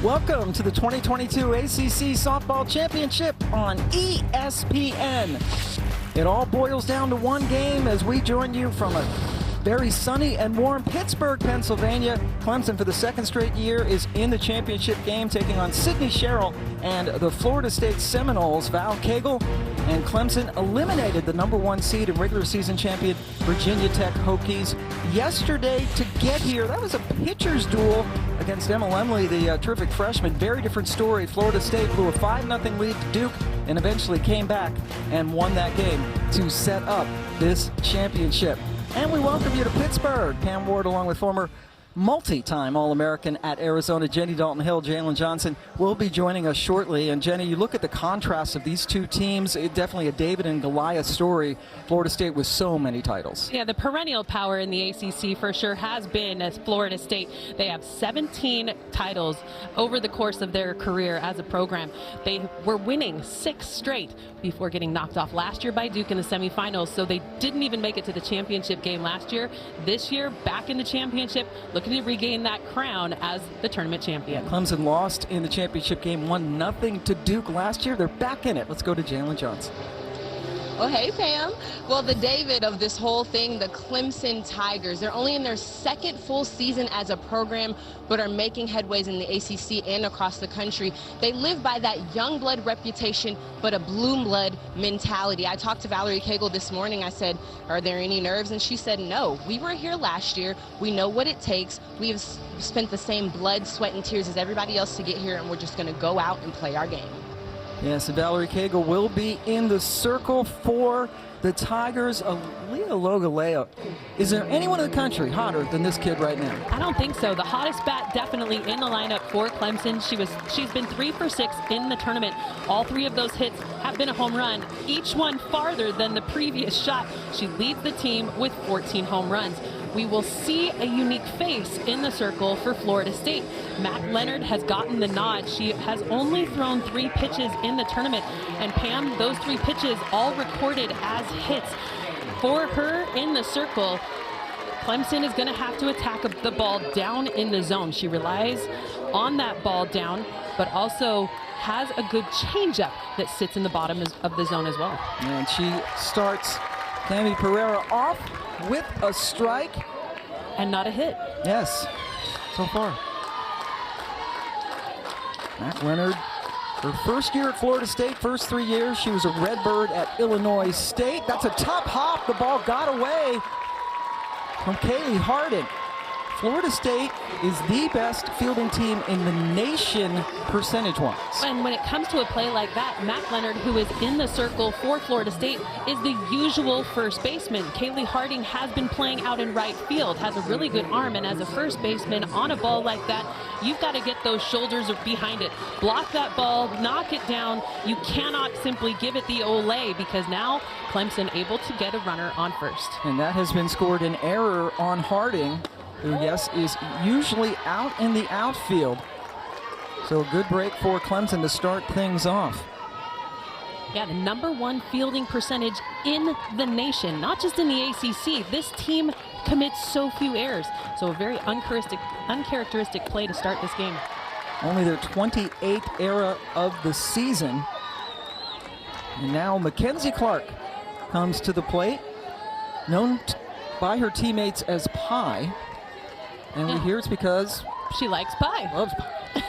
Welcome to the 2022 ACC Softball Championship on ESPN. It all boils down to one game as we join you from a very sunny and warm Pittsburgh, Pennsylvania. Clemson, for the second straight year, is in the championship game, taking on Sydney Sherrill and the Florida State Seminoles. Val Cagle and Clemson eliminated the #1 seed and regular season champion Virginia Tech Hokies yesterday to get here. That was a pitcher's duel against Emma Lemley, the terrific freshman. Very different story. Florida State blew a 5-0 lead to Duke and eventually came back and won that game to set up this championship. And we welcome you to Pittsburgh. Pam Ward, along with former multi-time All-American at Arizona, Jenny Dalton-Hill, Jalen Johnson, will be joining us shortly. And Jenny, you look at the contrast of these two teams, definitely a David and Goliath story. Florida State with so many titles. Yeah, the perennial power in the ACC for sure has been as Florida State. They have 17 titles over the course of their career as a program. They were winning 6 straight before getting knocked off last year by Duke in the semifinals, so they didn't even make it to the championship game last year. This year, back in the championship, looking to regain that crown as the tournament champion. Clemson lost in the championship game 1-0 to Duke last year. They're back in it. Let's go to Jalen Johnson. Well, hey, Pam. Well, the David of this whole thing, the Clemson Tigers, they're only in their second full season as a program, but are making headways in the ACC and across the country. They live by that young blood reputation, but a blue blood mentality. I talked to Valerie Cagle this morning. I said, are there any nerves? And she said, no. We were here last year. We know what it takes. We have spent the same blood, sweat, and tears as everybody else to get here, and we're just going to go out and play our game. Yes, and Valerie Cagle will be in the circle for the Tigers. Leah Logaleo. Is there anyone in the country hotter than this kid right now? I don't think so. The hottest bat definitely in the lineup for Clemson. She's been 3 for 6 in the tournament. All 3 of those hits have been a home run, each one farther than the previous shot. She leads the team with 14 home runs. We will see a unique face in the circle for Florida State. Matt Leonard has gotten the nod. She has only thrown 3 pitches in the tournament. And Pam, those 3 pitches all recorded as hits. For her in the circle, Clemson is going to have to attack the ball down in the zone. She relies on that ball down, but also has a good changeup that sits in the bottom of the zone as well. And she starts Cami Pereira off with a strike. And not a hit. Yes, so far. Matt Leonard, her first year at Florida State, first 3 years, she was a Redbird at Illinois State. That's a top hop. The ball got away from Kalei Harding. Florida State is the best fielding team in the nation percentage-wise. And when it comes to a play like that, Matt Leonard, who is in the circle for Florida State, is the usual first baseman. Kalei Harding has been playing out in right field, has a really good arm, and as a first baseman on a ball like that, you've got to get those shoulders behind it. Block that ball, knock it down. You cannot simply give it the ole, because now Clemson able to get a runner on first. And that has been scored in error on Harding, who, yes, is usually out in the outfield. So a good break for Clemson to start things off. Yeah, the #1 fielding percentage in the nation, not just in the ACC. This team commits so few errors. So a very uncharacteristic play to start this game. Only their 28th error of the season. And now Mackenzie Clark comes to the plate, known by her teammates as Pie. And we hear it's because she likes pie. Loves pie.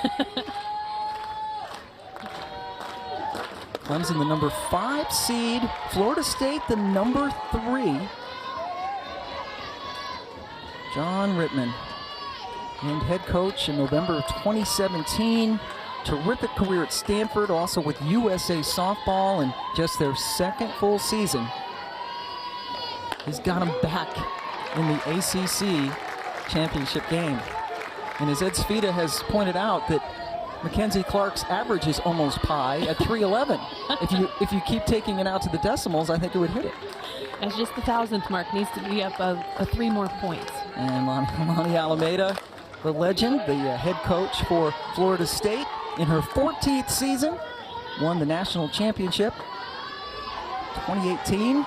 Clemson, the #5 seed. Florida State, the #3. John Rittman, named head coach in November of 2017. Terrific career at Stanford, also with USA Softball, and just their second full season. He's got them back in the ACC championship game. And as Ed Svita has pointed out, that Mackenzie Clark's average is almost pi at 311. If you keep taking it out to the decimals, I think it would hit it. That's just the 1,000th mark. Needs to be up a 3 more points. And Lonnie Alameda, the legend, the head coach for Florida State, in her 14th season, won the national championship 2018,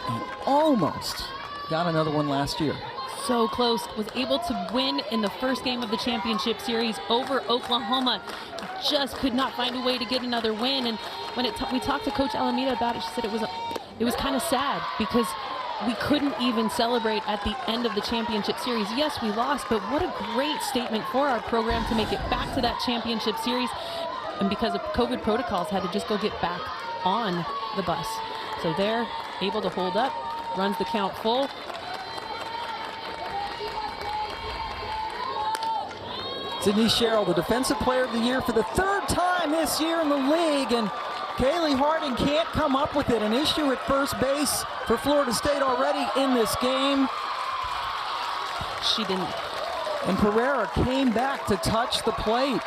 and almost got another one last year. so close. Was able to win in the first game of the championship series over Oklahoma. Just could not find a way to get another win. And when we talked to Coach Alameda about it, she said it was kind of sad because we couldn't even celebrate at the end of the championship series. Yes, we lost, but what a great statement for our program to make it back to that championship series. And because of COVID protocols, had to just go get back on the bus. So they're able to hold up, runs the count full. Sydney Sherrill, the Defensive Player of the Year for the third time this year in the league, and Kalei Harding can't come up with it. An issue at first base for Florida State already in this game. She didn't. And Pereira came back to touch the plate.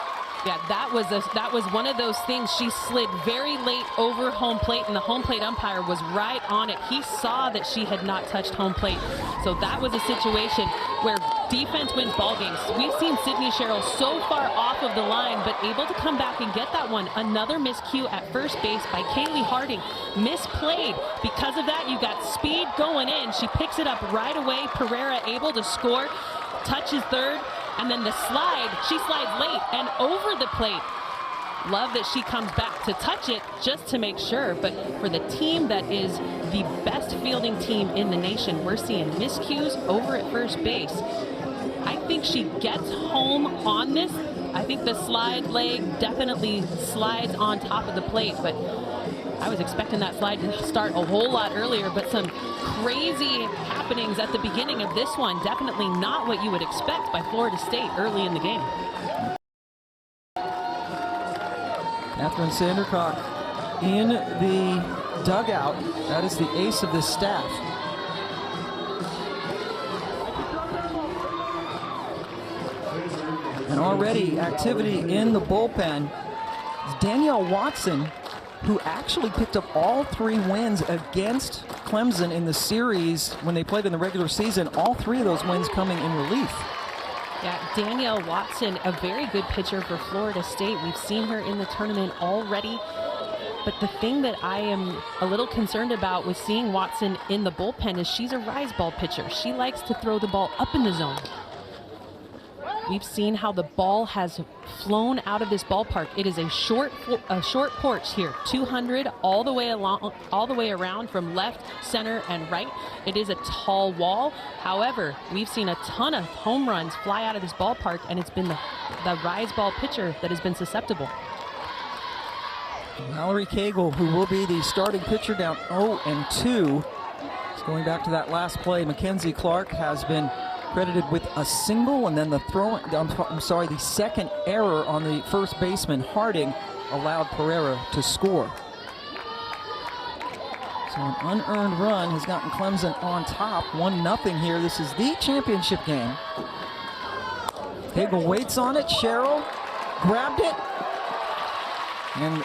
Yeah, that was one of those things. She slid very late over home plate, and the home plate umpire was right on it. He saw that she had not touched home plate. So that was a situation where defense wins ball games. We've seen Sydney Sherrill so far off of the line, but able to come back and get that one. Another miscue at first base by Kalei Harding. Misplayed. Because of that, you got speed going in. She picks it up right away. Pereira able to score, touches third. And then the slide, she slides late and over the plate. Love that she comes back to touch it just to make sure. But for the team that is the best fielding team in the nation, we're seeing miscues over at first base. I think she gets home on this. I think the slide leg definitely slides on top of the plate, but I was expecting that slide to start a whole lot earlier, but some crazy happenings at the beginning of this one. Definitely not what you would expect by Florida State early in the game. Catherine Sandercock in the dugout. That is the ace of this staff. And already activity in the bullpen. Danielle Watson, who actually picked up all 3 wins against Clemson in the series when they played in the regular season. All 3 of those wins coming in relief. Yeah, Danielle Watson, a very good pitcher for Florida State. We've seen her in the tournament already. But the thing that I am a little concerned about with seeing Watson in the bullpen is she's a rise ball pitcher. She likes to throw the ball up in the zone. We've seen how the ball has flown out of this ballpark. It is a short porch here, 200 all the way along, all the way around from left, center, and right. It is a tall wall. However, we've seen a ton of home runs fly out of this ballpark, and it's been the rise ball pitcher that has been susceptible. Mallory Cagle, who will be the starting pitcher, down 0-2. It's going back to that last play. Mackenzie Clark has been credited with a single, and then the second error on the first baseman, Harding, allowed Pereira to score. So an unearned run has gotten Clemson on top, 1-0 here. This is the championship game. Cagle waits on it. Sherrill grabbed it and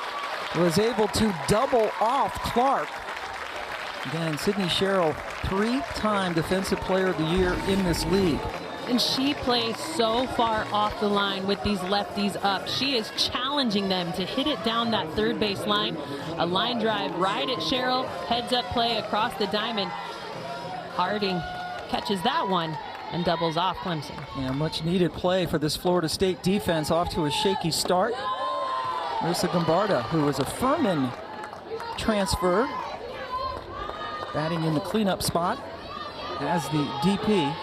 was able to double off Clark. Again, Sydney Sherrill, 3-time Defensive Player of the Year in this league. And she plays so far off the line with these lefties up. She is challenging them to hit it down that third base line. A line drive right at Sherrill, heads up play across the diamond. Harding catches that one and doubles off Clemson. Yeah, much needed play for this Florida State defense, off to a shaky start. Marissa Gombarda, who was a Furman transfer, batting in the cleanup spot as the DP.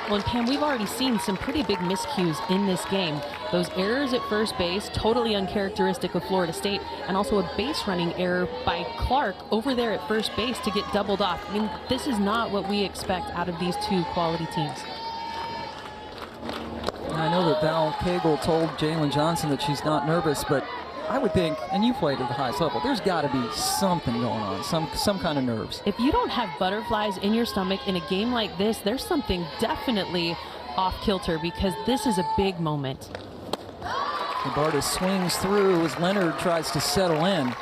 Well, and Pam, we've already seen some pretty big miscues in this game. Those errors at first base, totally uncharacteristic of Florida State, and also a base running error by Clark over there at first base to get doubled off. I mean, this is not what we expect out of these two quality teams. I know that Val Cagle told Jalen Johnson that she's not nervous, but I would think, and you played at the highest level, there's got to be something going on, some kind of nerves. If you don't have butterflies in your stomach in a game like this, there's something definitely off kilter, because this is a big moment. Gombarda swings through as Leonard tries to settle in.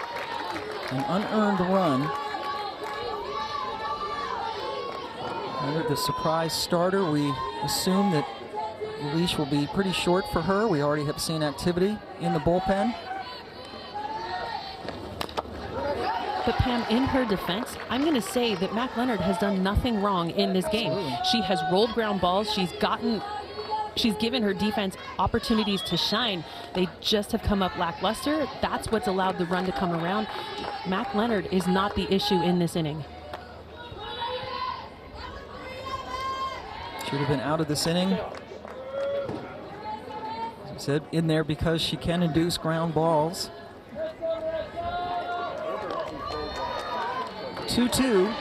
An unearned run. Leonard, the surprise starter. We assume that the leash will be pretty short for her. We already have seen activity in the bullpen. But Pam, in her defense, I'm going to say that Mac Leonard has done nothing wrong in this game. She has rolled ground balls. She's given her defense opportunities to shine. They just have come up lackluster. That's what's allowed the run to come around. Mac Leonard is not the issue in this inning. Should have been out of this inning. As I said, in there because she can induce ground balls. 2-2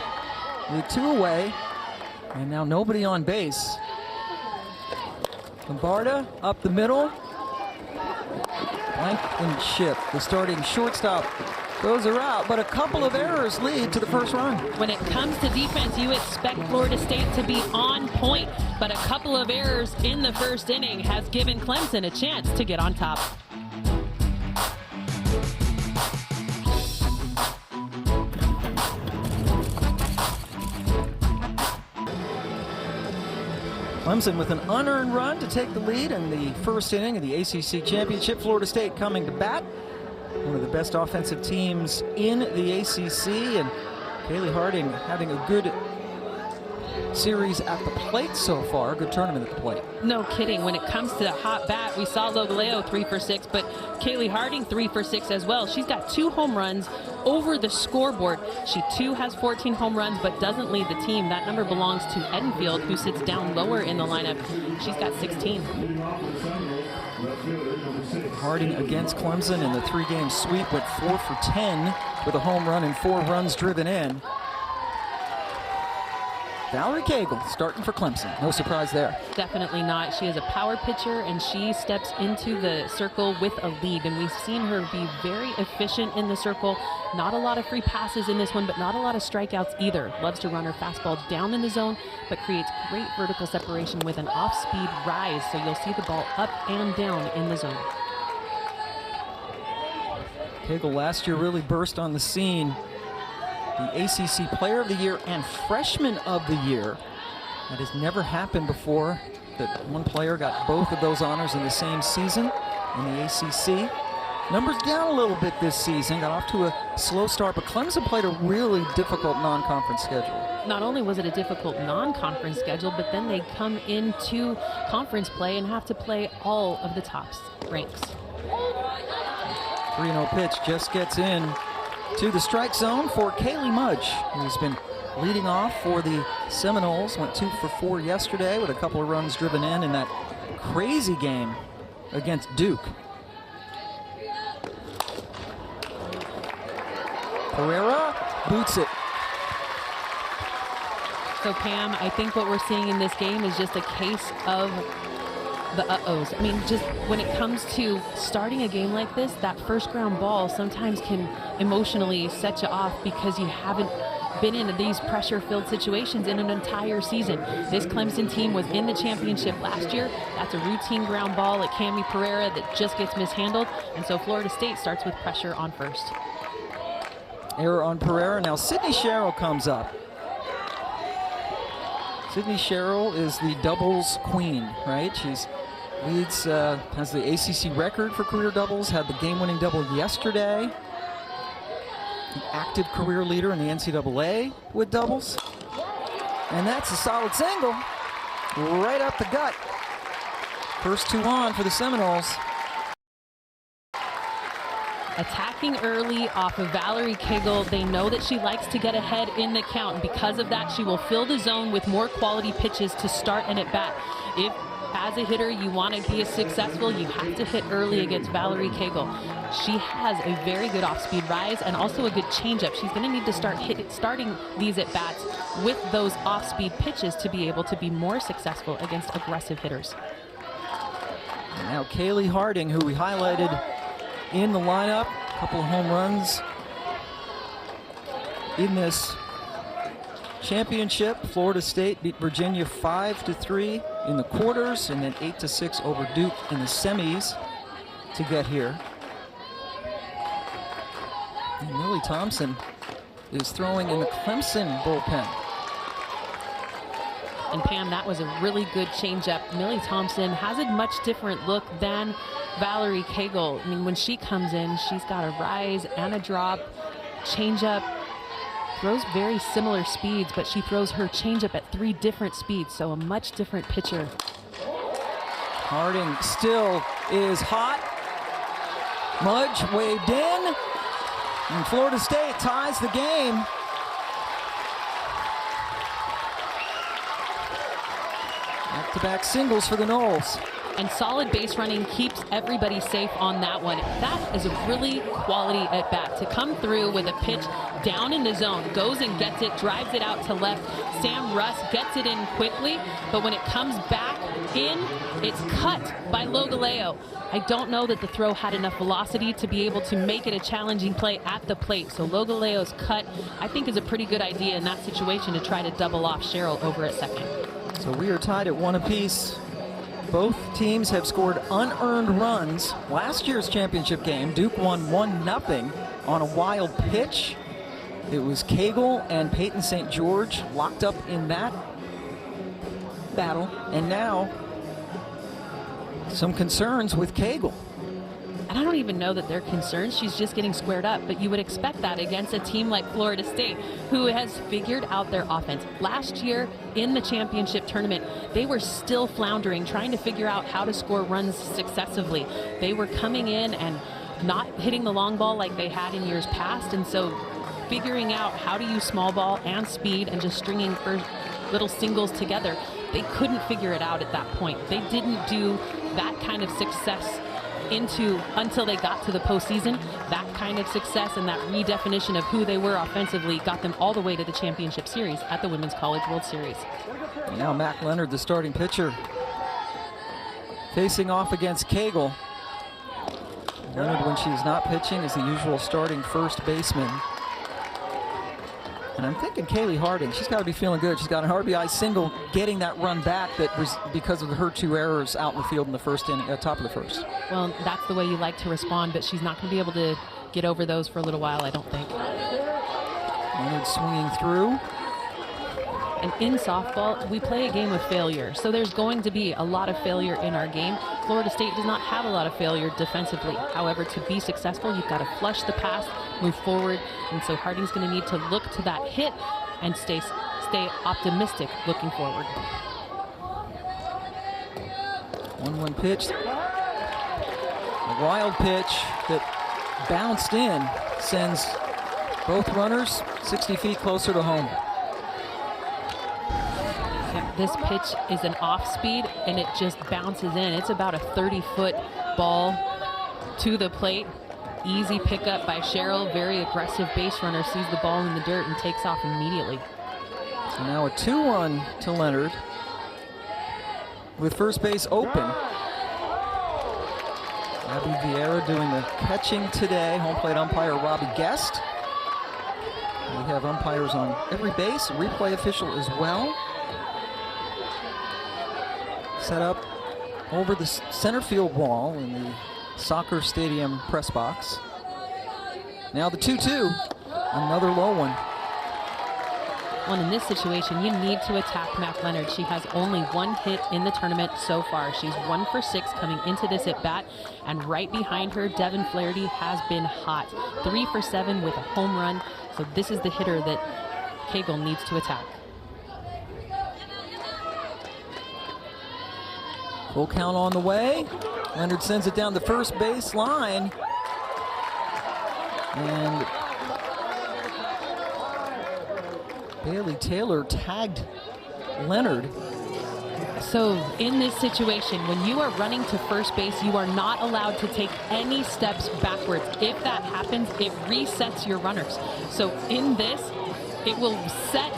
with 2 away, and now nobody on base. Lombarda up the middle. Blankenship, the starting shortstop, throws her out, but a couple of errors lead to the first run. When it comes to defense, you expect Florida State to be on point, but a couple of errors in the first inning has given Clemson a chance to get on top. Clemson with an unearned run to take the lead in the first inning of the ACC Championship. Florida State coming to bat. One of the best offensive teams in the ACC, and Kalei Harding having a good series at the plate so far. Good tournament at the plate. No kidding. When it comes to the hot bat, we saw Logaleo 3 for 6, but Kalei Harding 3 for 6 as well. She's got 2 home runs over the scoreboard. She too has 14 home runs, but doesn't lead the team. That number belongs to Edenfield, who sits down lower in the lineup. She's got 16. Harding against Clemson in the 3-game sweep went 4 for 10 with a home run and 4 runs driven in. Valerie Cagle starting for Clemson. No surprise there. Definitely not. She is a power pitcher, and she steps into the circle with a lead, and we've seen her be very efficient in the circle. Not a lot of free passes in this one, but not a lot of strikeouts either. Loves to run her fastball down in the zone, but creates great vertical separation with an off-speed rise, so you'll see the ball up and down in the zone. Cagle last year really burst on the scene. The ACC Player of the Year and Freshman of the Year. That has never happened before, that one player got both of those honors in the same season in the ACC. Numbers down a little bit this season, got off to a slow start, but Clemson played a really difficult non-conference schedule. Not only was it a difficult non-conference schedule, but then they come into conference play and have to play all of the top ranks. 3-0 pitch just gets in to the strike zone for Kaylee Mudge, who's been leading off for the Seminoles. Went 2 for 4 yesterday with a couple of runs driven in that crazy game against Duke. Pereira boots it. So Pam, I think what we're seeing in this game is just a case of the uh-ohs. I mean, just when it comes to starting a game like this, that first ground ball sometimes can emotionally set you off because you haven't been in these pressure-filled situations in an entire season. This Clemson team was in the championship last year. That's a routine ground ball at Cami Pereira that just gets mishandled, and so Florida State starts with pressure on first. Error on Pereira. Now Sydney Sherrill comes up. Sydney Sherrill is the doubles queen, right? She's leads, has the ACC record for career doubles, had the game-winning double yesterday. The active career leader in the NCAA with doubles. And that's a solid single right up the gut. First 2 on for the Seminoles. Attacking early off of Valerie Cagle. They know that she likes to get ahead in the count, and because of that, she will fill the zone with more quality pitches to start an at-bat. If, as a hitter, you want to be successful, you have to hit early against Valerie Cagle. She has a very good off-speed rise and also a good changeup. She's going to need to start starting these at-bats with those off-speed pitches to be able to be more successful against aggressive hitters. And now Kalei Harding, who we highlighted in the lineup, a couple of home runs in this championship. Florida State beat Virginia 5-3 in the quarters, and then 8-6 over Duke in the semis to get here. And Millie Thompson is throwing in the Clemson bullpen. And Pam, that was a really good changeup. Millie Thompson has a much different look than Valerie Cagle. I mean, when she comes in, she's got a rise and a drop. changeup, throws very similar speeds, but she throws her changeup at 3 different speeds, so a much different pitcher. Harding still is hot. Mudge waved in, and Florida State ties the game. Back-to-back singles for the Noles. And solid base running keeps everybody safe on that one. That is a really quality at bat to come through with a pitch down in the zone, goes and gets it, drives it out to left. Sam Russ gets it in quickly, but when it comes back in, it's cut by Logaleo. I don't know that the throw had enough velocity to be able to make it a challenging play at the plate. So Logaleo's cut, I think, is a pretty good idea in that situation to try to double off Cheryl over at second. So we are tied at 1 apiece. Both teams have scored unearned runs. Last year's championship game, Duke won 1-0 on a wild pitch. It was Cagle and Peyton St. George locked up in that battle. And now, some concerns with Cagle. And I don't even know that they're concerned. She's just getting squared up. But you would expect that against a team like Florida State, who has figured out their offense. Last year in the championship tournament, they were still floundering, trying to figure out how to score runs successively. They were coming in and not hitting the long ball like they had in years past. And so figuring out how to use small ball and speed and just stringing first little singles together, they couldn't figure it out at that point. They didn't do that kind of success until they got to the postseason. That kind of success and that redefinition of who they were offensively got them all the way to the championship series at the Women's College World Series. Now Mac Leonard, the starting pitcher, facing off against Cagle. Leonard, when she's not pitching, is the usual starting first baseman. And I'm thinking Kalei Harding, she's got to be feeling good. She's got an RBI single, getting that run back that was because of her 2 errors out in the field in the first inning, top of the first. Well, that's the way you like to respond, but she's not going to be able to get over those for a little while, I don't think. Leonard swinging through. And in softball, we play a game of failure, so there's going to be a lot of failure in our game. Florida State does not have a lot of failure defensively. However, to be successful, you've got to flush the pass, move forward, and so Harding's going to need to look to that hit and stay optimistic looking forward. 1-1 pitch. A wild pitch that bounced in sends both runners 60 feet closer to home. This pitch is an off speed and it just bounces in. It's about a 30-foot ball to the plate. Easy pickup by Cheryl. Very aggressive base runner, sees the ball in the dirt and takes off immediately. So now a 2-1 to Leonard with first base open. Abby Vieira doing the catching today. Home plate umpire Robbie Guest. We have umpires on every base, a replay official as well. Set up over the center field wall in the soccer stadium press box. Now the 2-2, another low one. Well, in this situation, you need to attack Mac Leonard. She has only 1 hit in the tournament so far. She's 1 for 6 coming into this at bat, and right behind her, Devin Flaherty has been hot. 3 for 7 with a home run. So this is the hitter that Cagle needs to attack. Full count on the way. Leonard sends it down the first base line. And Bailey Taylor tagged Leonard. So in this situation, when you are running to first base, you are not allowed to take any steps backwards. If that happens, it resets your runners. So in this, it will set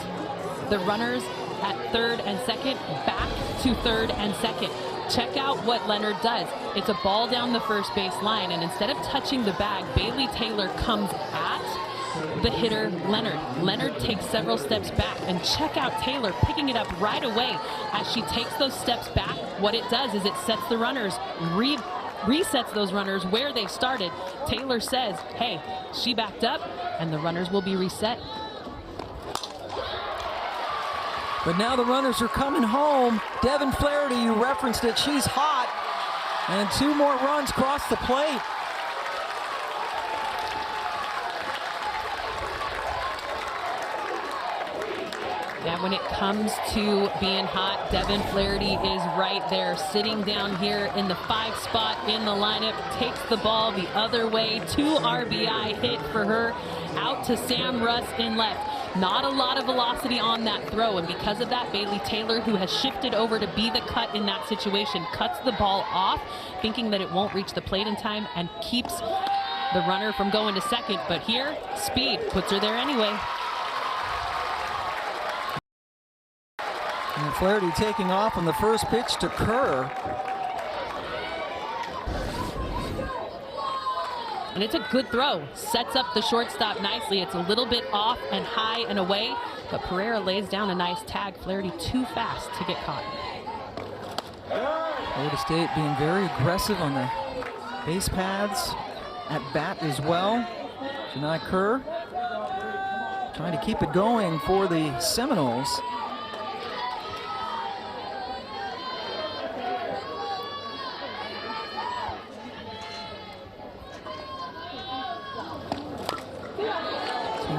the runners at third and second back to third and second. Check out what Leonard does. It's a ball down the first base line, and instead of touching the bag, Bailey Taylor comes at the hitter, Leonard. Leonard takes several steps back, and check out Taylor picking it up right away. As she takes those steps back, what it does is it sets the runners, resets those runners where they started. Taylor says, hey, she backed up, and the runners will be reset. But now the runners are coming home. Devin Flaherty, you referenced it, she's hot. And 2 more runs cross the plate. And when it comes to being hot, Devin Flaherty is right there, sitting down here in the 5 spot in the lineup, takes the ball the other way, 2 RBI hit for her, out to Sam Russ in left. Not a lot of velocity on that throw, and because of that, Bailey Taylor, who has shifted over to be the cut in that situation, cuts the ball off, thinking that it won't reach the plate in time, and keeps the runner from going to second. But here, speed puts her there anyway. And Flaherty taking off on the first pitch to Kerr. And it's a good throw. Sets up the shortstop nicely. It's a little bit off and high and away, but Pereira lays down a nice tag. Flaherty too fast to get caught. Florida State being very aggressive on the base paths, at bat as well. Janai Kerr trying to keep it going for the Seminoles.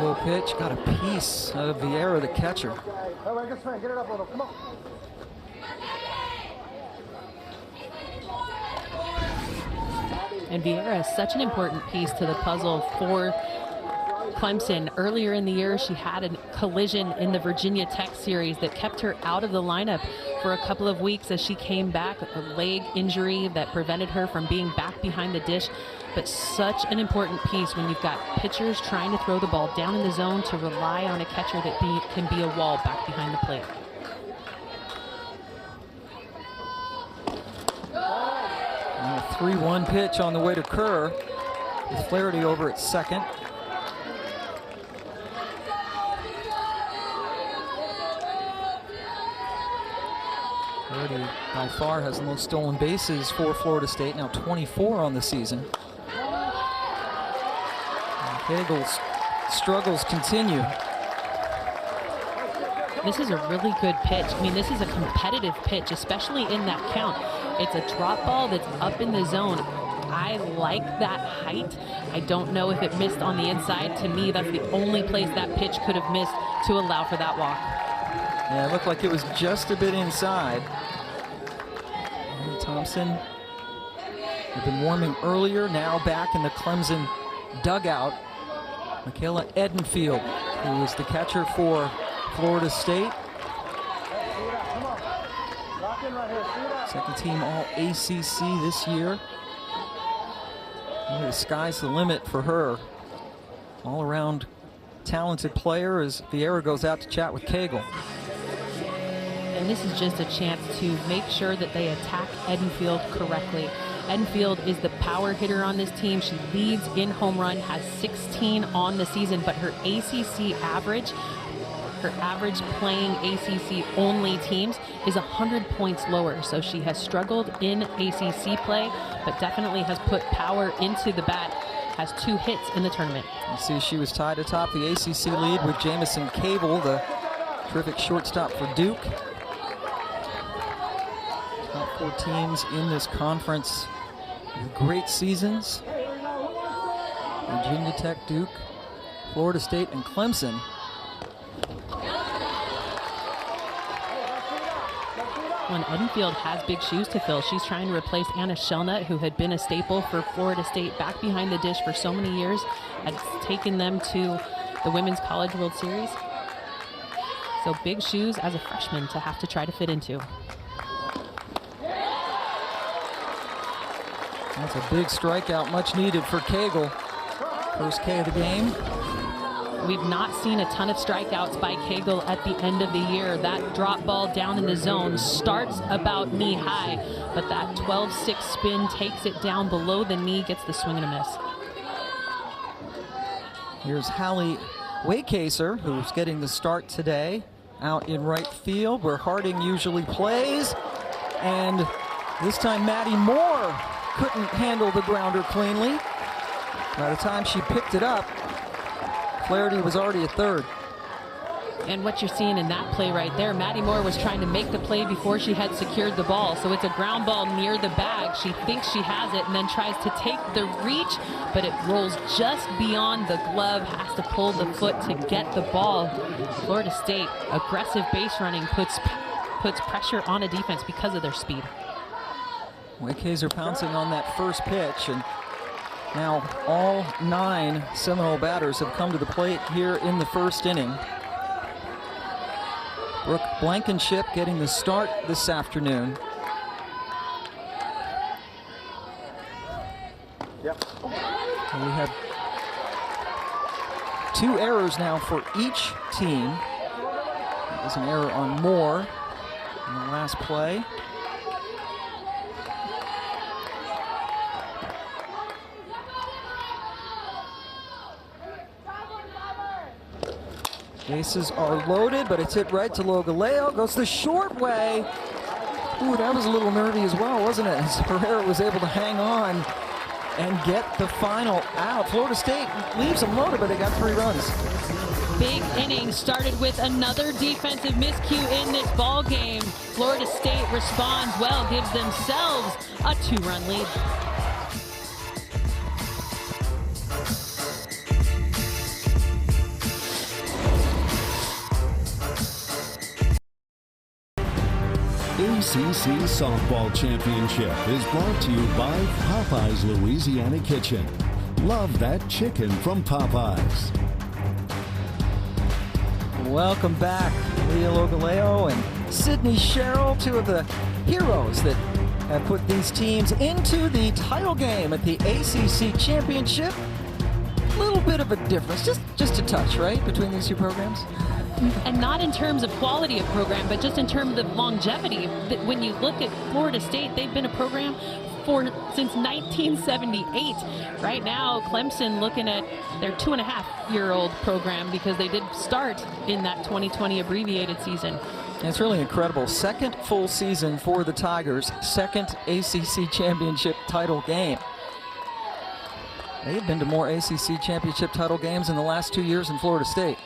Low pitch, got a piece of Vieira, the catcher. Get it up a little. Come on. And Vieira is such an important piece to the puzzle for Clemson. Earlier in the year, she had a collision in the Virginia Tech series that kept her out of the lineup for a couple of weeks as she came back, a leg injury that prevented her from being back behind the dish. But such an important piece when you've got pitchers trying to throw the ball down in the zone to rely on a catcher that can be a wall back behind the plate. And a 3-1 pitch on the way to Kerr, with Flaherty over at second. Flaherty by far has the most stolen bases for Florida State, now 24 on the season. Kegel's struggles continue. This is a really good pitch. I mean, this is a competitive pitch, especially in that count. It's a drop ball that's up in the zone. I like that height. I don't know if it missed on the inside. To me, that's the only place that pitch could have missed to allow for that walk. Yeah, it looked like it was just a bit inside. And Thompson had been warming earlier, now back in the Clemson dugout. Michaela Edenfield, who was the catcher for Florida State. Second team all ACC this year. The sky's the limit for her. All around talented player as Vieira goes out to chat with Kegel. And this is just a chance to make sure that they attack Edenfield correctly. Edenfield is the power hitter on this team. She leads in home run, has 16 on the season, but her ACC average, her average playing ACC only teams is 100 points lower. So she has struggled in ACC play, but definitely has put power into the bat. Has 2 hits in the tournament. You see she was tied atop the ACC lead with Jamison Cable, the terrific shortstop for Duke. Top 4 teams in this conference with great seasons. Virginia Tech, Duke, Florida State, and Clemson. When Edenfield has big shoes to fill, she's trying to replace Anna Shelnut, who had been a staple for Florida State back behind the dish for so many years, had taken them to the Women's College World Series. So big shoes as a freshman to have to try to fit into. That's a big strikeout, much needed for Kegel. First K of the game. We've not seen a ton of strikeouts by Kegel at the end of the year. That drop ball down in the zone starts about knee high, but that 12-6 spin takes it down below the knee, gets the swing and a miss. Here's Hallie Waycaser, who's getting the start today out in right field where Harding usually plays. And this time Maddie Moore couldn't handle the grounder cleanly. By the time she picked it up, Flaherty was already at third. And what you're seeing in that play right there, Maddie Moore was trying to make the play before she had secured the ball. So it's a ground ball near the bag. She thinks she has it and then tries to take the reach, but it rolls just beyond the glove, has to pull the foot to get the ball. Florida State, aggressive base running puts pressure on a defense because of their speed. Waycays are pouncing on that first pitch, and now all 9 Seminole batters have come to the plate here in the first inning. Brooke Blankenship getting the start this afternoon. Yep. And we have 2 errors now for each team. That was an error on Moore in the last play. Bases are loaded, but it's hit right to Logaleo. Goes the short way. Ooh, that was a little nervy as well, wasn't it? As Pereira was able to hang on and get the final out. Florida State leaves them loaded, but they got 3 runs. Big inning started with another defensive miscue in this ball game. Florida State responds well, gives themselves a 2-run lead. ACC Softball Championship is brought to you by Popeyes Louisiana Kitchen. Love that chicken from Popeyes. Welcome back, Leah Logaleo and Sydney Sherrill, 2 of the heroes that have put these teams into the title game at the ACC Championship. A little bit of a difference, just a touch, right, between these 2 programs? And not in terms of quality of program, but just in terms of longevity. When you look at Florida State, they've been a program since 1978. Right now, Clemson looking at their 2.5-year-old program because they did start in that 2020 abbreviated season. It's really incredible. 2nd full season for the Tigers, 2nd ACC Championship title game. They've been to more ACC Championship title games in the last 2 years than Florida State,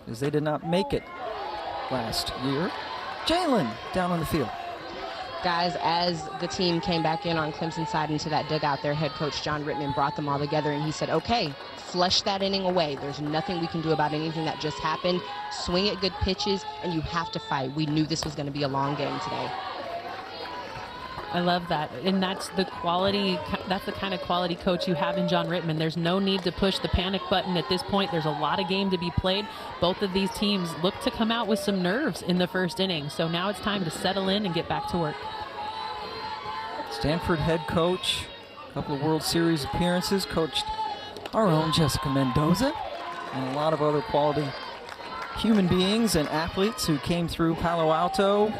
as they did not make it last year. Jalen down on the field. Guys, as the team came back in on Clemson's side into that dugout, their head coach John Rittman brought them all together and he said, okay, flush that inning away. There's nothing we can do about anything that just happened. Swing at good pitches, and you have to fight. We knew this was going to be a long game today. I love that, and that's the quality. That's the kind of quality coach you have in John Rittman. There's no need to push the panic button at this point. There's a lot of game to be played. Both of these teams look to come out with some nerves in the first inning, so now it's time to settle in and get back to work. Stanford head coach, a couple of World Series appearances, coached our own Jessica Mendoza, and a lot of other quality human beings and athletes who came through Palo Alto.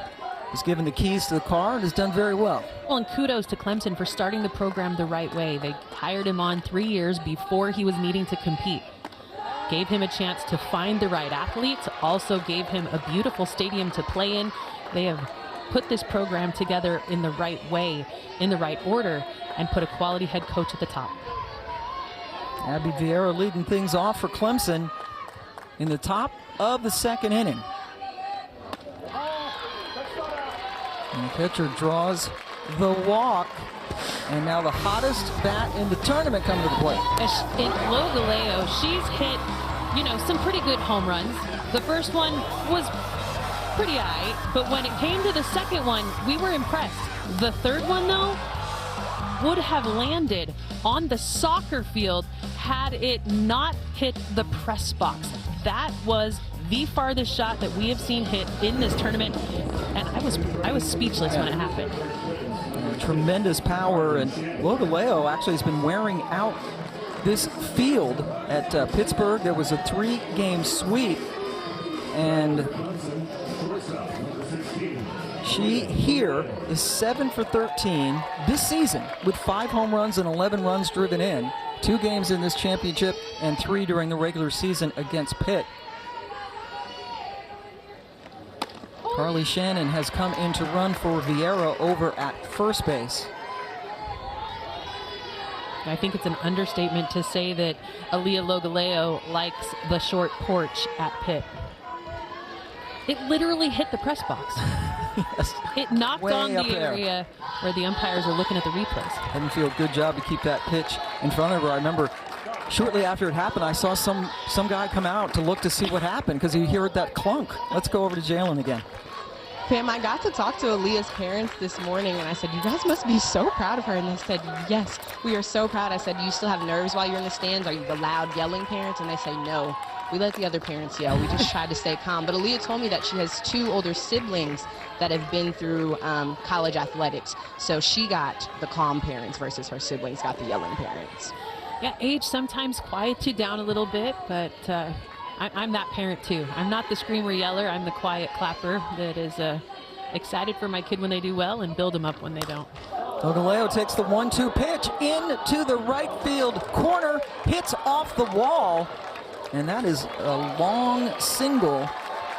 Was given the keys to the car and has done very well. Well, and kudos to Clemson for starting the program the right way. They hired him on 3 years before he was needing to compete. Gave him a chance to find the right athletes, also gave him a beautiful stadium to play in. They have put this program together in the right way, in the right order, and put a quality head coach at the top. Abby Vieira leading things off for Clemson in the top of the 2nd inning. And the pitcher draws the walk, and now the hottest bat in the tournament coming to the plate. In Logaleo, she's hit, some pretty good home runs. The first one was pretty aight, but when it came to the second one, we were impressed. The third one, though, would have landed on the soccer field had it not hit the press box. That was the farthest shot that we have seen hit in this tournament, and I was speechless when it happened. Tremendous power, and Logaleo actually has been wearing out this field at Pittsburgh. There was a 3-game sweep, and she here is 7 for 13 this season with 5 home runs and 11 runs driven in. 2 games in this championship and 3 during the regular season against Pitt. Carly Shannon has come in to run for Vieira over at first base. I think it's an understatement to say that Aaliyah Logaleo likes the short porch at Pitt. It literally hit the press box. Yes. It knocked Way on the up there. area where the umpires are looking at the replays. Haddonfield, good job to keep that pitch in front of her. I remember shortly after it happened, I saw some guy come out to look to see what happened because he heard that clunk. Let's go over to Jalen again. Pam, I got to talk to Aaliyah's parents this morning, and I said, you guys must be so proud of her. And they said, yes, we are so proud. I said, do you still have nerves while you're in the stands? Are you the loud yelling parents? And they say, no, we let the other parents yell. We just try to stay calm. But Aaliyah told me that she has 2 older siblings that have been through college athletics. So she got the calm parents versus her siblings got the yelling parents. Yeah, age sometimes quiets you down a little bit, but I'm that parent too. I'm not the screamer yeller. I'm the quiet clapper that is excited for my kid when they do well and build them up when they don't. Galeo takes the 1-2 pitch into the right field corner, hits off the wall, and that is a long single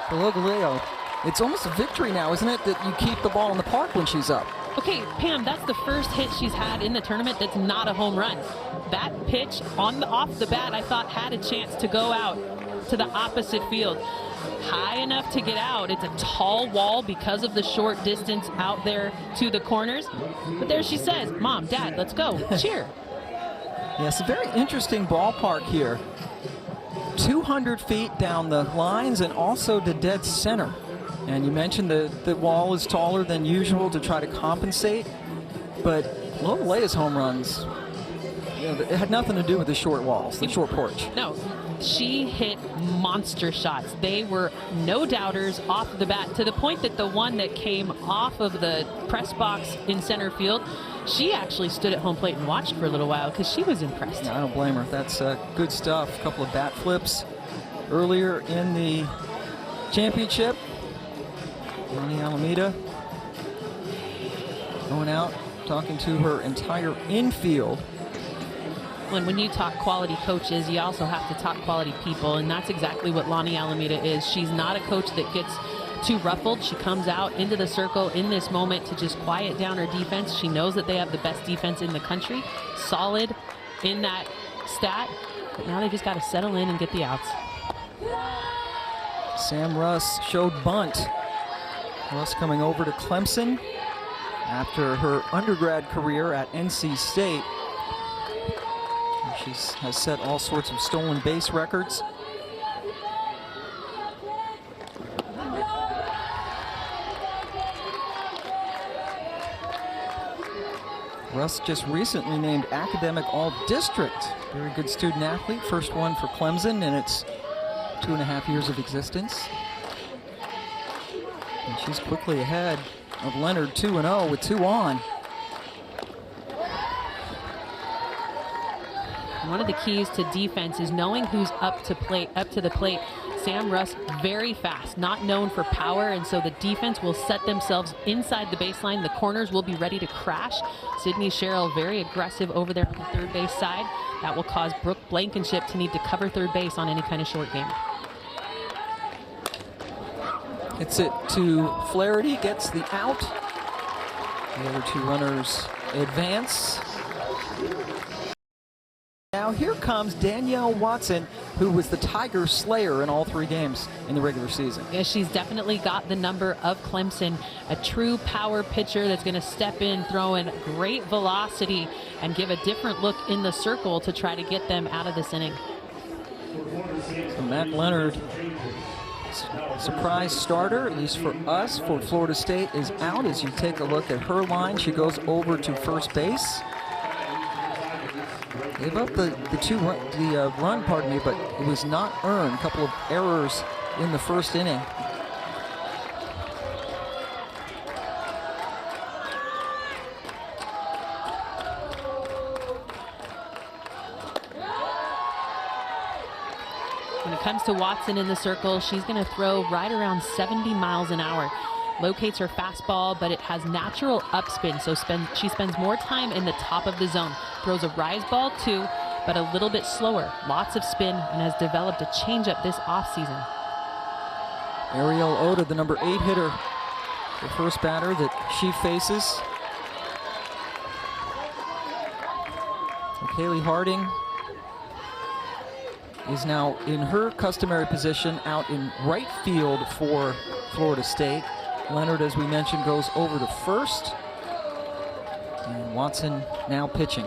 for Galeo. It's almost a victory now, isn't it, that you keep the ball in the park when she's up? Okay, Pam, that's the first hit she's had in the tournament that's not a home run. That pitch off the bat, I thought had a chance to go out to the opposite field. High enough to get out. It's a tall wall because of the short distance out there to the corners. But there she says, Mom, Dad, let's go. Cheer. Yes, a very interesting ballpark here. 200 feet down the lines and also to dead center. And you mentioned the wall is taller than usual to try to compensate. But Galeo's home runs, it had nothing to do with the short walls, the short porch. No, she hit monster shots. They were no doubters off the bat, to the point that the one that came off of the press box in center field, she actually stood at home plate and watched for a little while because she was impressed. Yeah, I don't blame her. That's good stuff. A couple of bat flips earlier in the championship. Ronnie Alameda going out, talking to her entire infield. When you talk quality coaches, you also have to talk quality people, and that's exactly what Lonnie Alameda is. She's not a coach that gets too ruffled. She comes out into the circle in this moment to just quiet down her defense. She knows that they have the best defense in the country, solid in that stat, but now they just got to settle in and get the outs. Sam Russ showed bunt. Russ coming over to Clemson after her undergrad career at NC State. She has set all sorts of stolen base records. Russ just recently named Academic All-District. Very good student athlete. First one for Clemson in its 2.5 years of existence. And she's quickly ahead of Leonard, 2-0 with 2 on. One of the keys to defense is knowing who's up to the plate. Sam Russ, very fast, not known for power, and so the defense will set themselves inside the baseline. The corners will be ready to crash. Sydney Sherrill, very aggressive over there on the third base side. That will cause Brooke Blankenship to need to cover third base on any kind of short game. Hits it to Flaherty, gets the out. The other 2 runners advance. Now here comes Danielle Watson, who was the Tiger slayer in all 3 games in the regular season. Yeah, she's definitely got the number of Clemson, a true power pitcher that's going to step in, throw in great velocity, and give a different look in the circle to try to get them out of this inning. So Matt Leonard, surprise starter, at least for us, for Florida State, is out. As you take a look at her line, she goes over to first base. Gave up the run, pardon me, but it was not earned. A couple of errors in the first inning. When it comes to Watson in the circle, she's going to throw right around 70 miles an hour. Locates her fastball, but it has natural upspin, so she spends more time in the top of the zone. Throws a rise ball too, but a little bit slower. Lots of spin, and has developed a changeup this offseason. Ariel Oda, the number 8 hitter, the first batter that she faces. Kalei Harding is now in her customary position out in right field for Florida State. Leonard, as we mentioned, goes over to first. And Watson now pitching.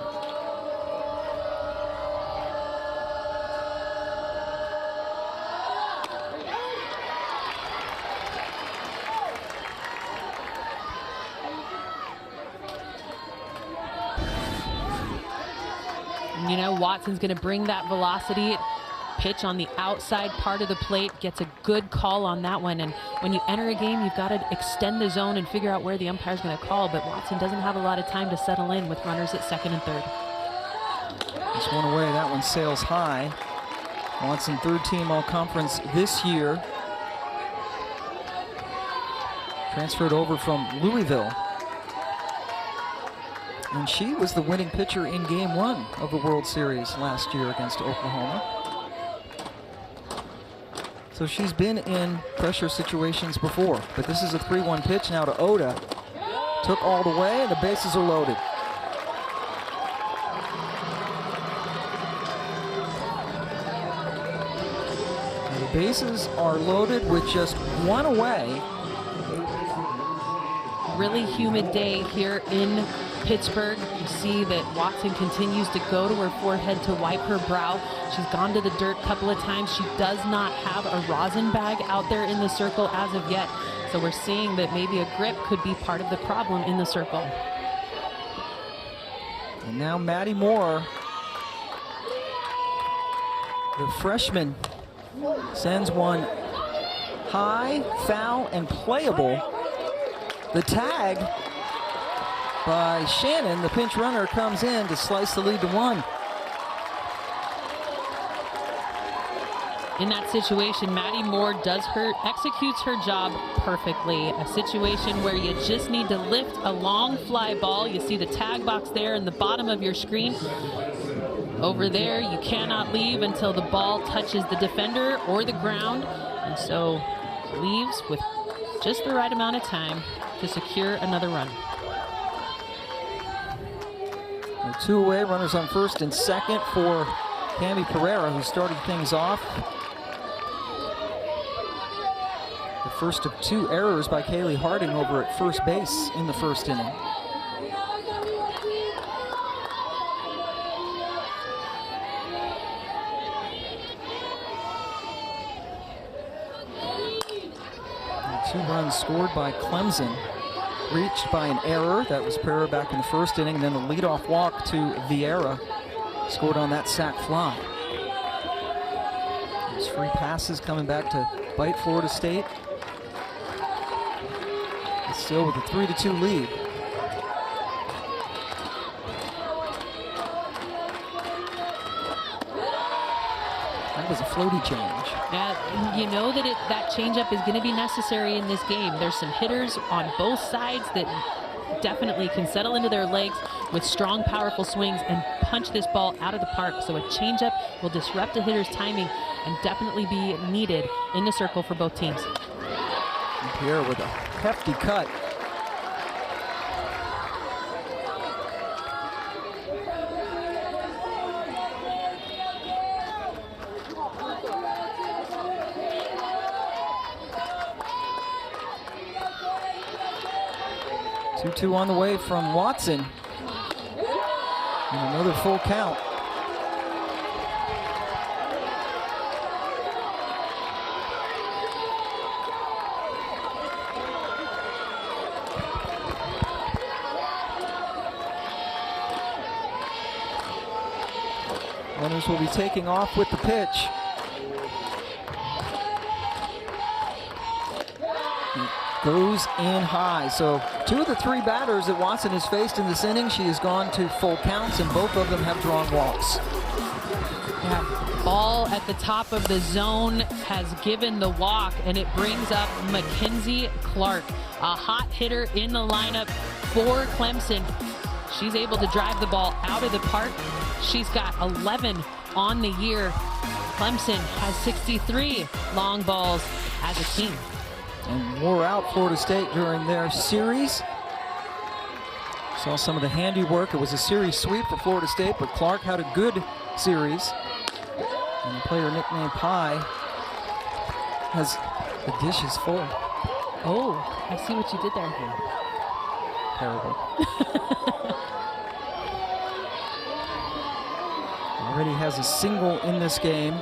You know, Watson's going to bring that velocity. Pitch on the outside part of the plate, gets a good call on that one. And when you enter a game, you've got to extend the zone and figure out where the umpire's going to call. But Watson doesn't have a lot of time to settle in with runners at second and third. Just one away. That one sails high. Watson, third team all-conference this year. Transferred over from Louisville. And she was the winning pitcher in Game 1 of the World Series last year against Oklahoma. So she's been in pressure situations before. But this is a 3-1 pitch now to Oda. Took all the way, and the bases are loaded. And the bases are loaded with just one away. Really humid day here in Pittsburgh. You see that Watson continues to go to her forehead to wipe her brow. She's gone to the dirt a couple of times. She does not have a rosin bag out there in the circle as of yet. So we're seeing that maybe a grip could be part of the problem in the circle. And now Maddie Moore, the freshman, sends one high, foul, and playable. The tag by Shannon, the pinch runner, comes in to slice the lead to 1. In that situation, Maddie Moore executes her job perfectly. A situation where you just need to lift a long fly ball. You see the tag box there in the bottom of your screen. Over there, you cannot leave until the ball touches the defender or the ground. And so leaves with just the right amount of time to secure another run. And 2 away, runners on first and second for Cami Pereira, who started things off. The first of 2 errors by Kalei Harding over at first base in the first inning. And 2 runs scored by Clemson, reached by an error. That was Pereira back in the first inning. And then the leadoff walk to Vieira, scored on that sac fly. Those free passes coming back to bite Florida State. It's still with a 3-2 lead. That was a floaty change. Yeah, you know that that changeup is going to be necessary in this game. There's some hitters on both sides that definitely can settle into their legs with strong, powerful swings and punch this ball out of the park. So a changeup will disrupt a hitter's timing and definitely be needed in the circle for both teams. And Pierre with a hefty cut. Two on the way from Watson. And another full count. Runners will be taking off with the pitch. Goes in high. So 2 of the 3 batters that Watson has faced in this inning, she has gone to full counts, and both of them have drawn walks. Yeah, ball at the top of the zone has given the walk, and it brings up Mackenzie Clark, a hot hitter in the lineup for Clemson. She's able to drive the ball out of the park. She's got 11 on the year. Clemson has 63 long balls as a team. And wore out Florida State during their series. Saw some of the handiwork. It was a series sweep for Florida State, but Clark had a good series. And the player nicknamed Pie has the dishes full. Oh, I see what you did there. Terrible. Already has a single in this game.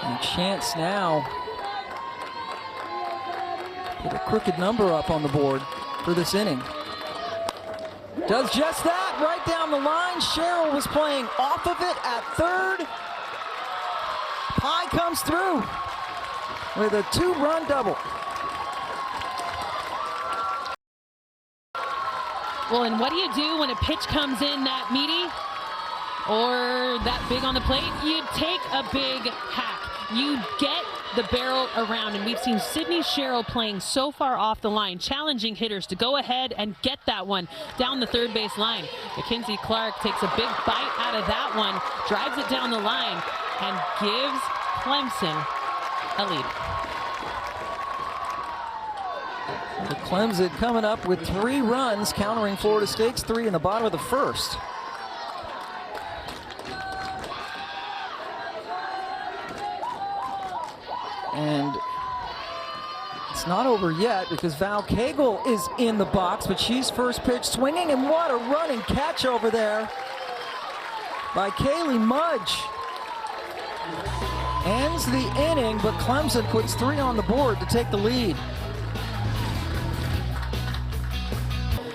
And a chance now to put a crooked number up on the board for this inning. Does just that, right down the line. Cheryl was playing off of it at third. Pie comes through with a 2-run double. Well, and what do you do when a pitch comes in that meaty or that big on the plate? You take a big hack. You get the barrel around, and we've seen Sydney Sherrill playing so far off the line, challenging hitters to go ahead and get that one down the third base line. Mackenzie Clark takes a big bite out of that one, drives it down the line, and gives Clemson a lead. The Clemson coming up with 3 runs, countering Florida State's 3 in the bottom of the first. And it's not over yet because Val Cagle is in the box, but she's first pitch swinging, and what a running catch over there by Kalei Mudge. Ends the inning, but Clemson puts 3 on the board to take the lead.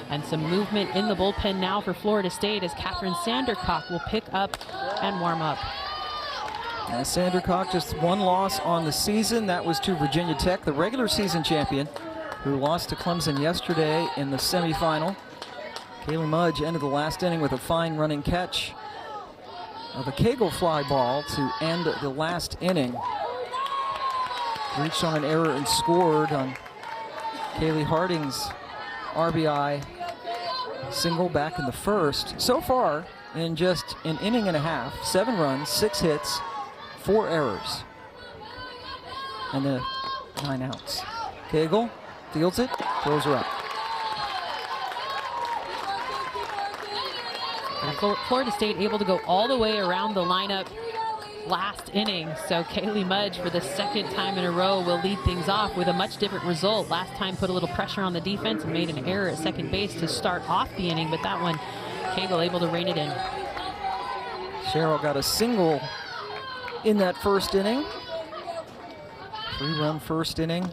And some movement in the bullpen now for Florida State as Catherine Sandercock will pick up and warm up. And Sandercock just 1 loss on the season. That was to Virginia Tech, the regular season champion, who lost to Clemson yesterday in the semifinal. Kalei Mudge ended the last inning with a fine running catch of a Cagle fly ball to end the last inning. Reached on an error and scored on Kalei Harding's RBI single back in the first. So far, in just an inning and a half, 7 runs, 6 hits, 4 errors, and then 9 outs. Cagle fields it, throws her up. And Florida State able to go all the way around the lineup last inning. So Kalei Mudge, for the 2nd time in a row, will lead things off with a much different result. Last time put a little pressure on the defense and made an error at second base to start off the inning, but that one, Cagle able to rein it in. Cheryl got a single in that first inning. 3-run first inning.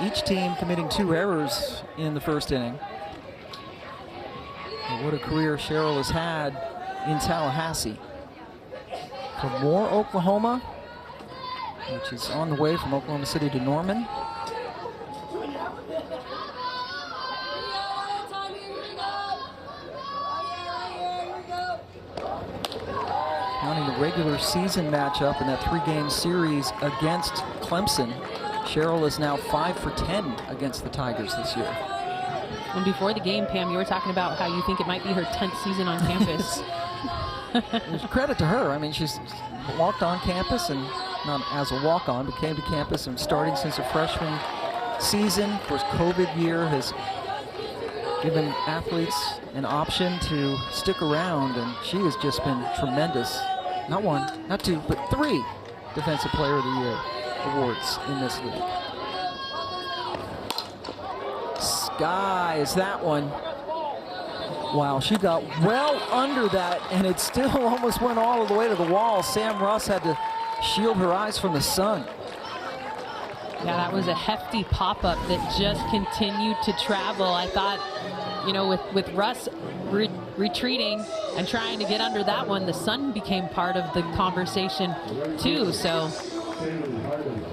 Each team committing 2 errors in the first inning. But what a career Cheryl has had in Tallahassee. For Moore, Oklahoma, which is on the way from Oklahoma City to Norman. Counting the regular season matchup in that 3-game series against Clemson, Cheryl is now 5 for 10 against the Tigers this year. And before the game, Pam, you were talking about how you think it might be her 10th season on campus. Credit to her. I mean, she's walked on campus, and not as a walk-on, but came to campus and starting since her freshman season. Of course, COVID year has given athletes an option to stick around, and she has just been tremendous. Not 1, not 2, but 3 Defensive Player of the Year awards in this league. Skies that one. Wow, she got well under that, and it still almost went all the way to the wall. Sam Russ had to shield her eyes from the sun. Yeah, that was a hefty pop-up that just continued to travel. I thought, you know, with Russ retreating and trying to get under that one, the sun became part of the conversation too. So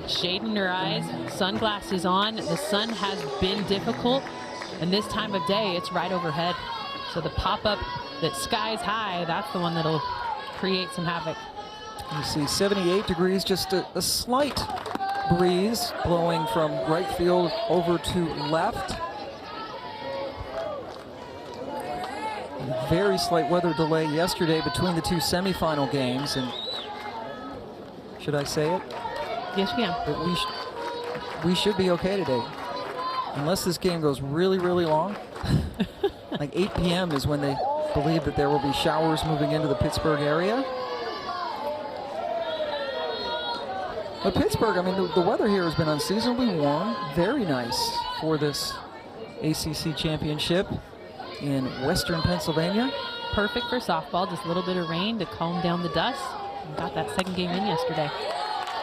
shade in her eyes, sunglasses on. The sun has been difficult, and this time of day, it's right overhead. So the pop-up that skies high, that's the one that'll create some havoc. You see 78 degrees, just a slight breeze blowing from right field over to left. A very slight weather delay yesterday between the 2 semifinal games, and should I say it? Yes, you can. But we should be okay today, unless this game goes really, really long. Like 8 p.m. is when they believe that there will be showers moving into the Pittsburgh area. But Pittsburgh, I mean, the weather here has been unseasonably warm. Very nice for this ACC championship in western Pennsylvania. Perfect for softball, just a little bit of rain to calm down the dust. And got that second game in yesterday.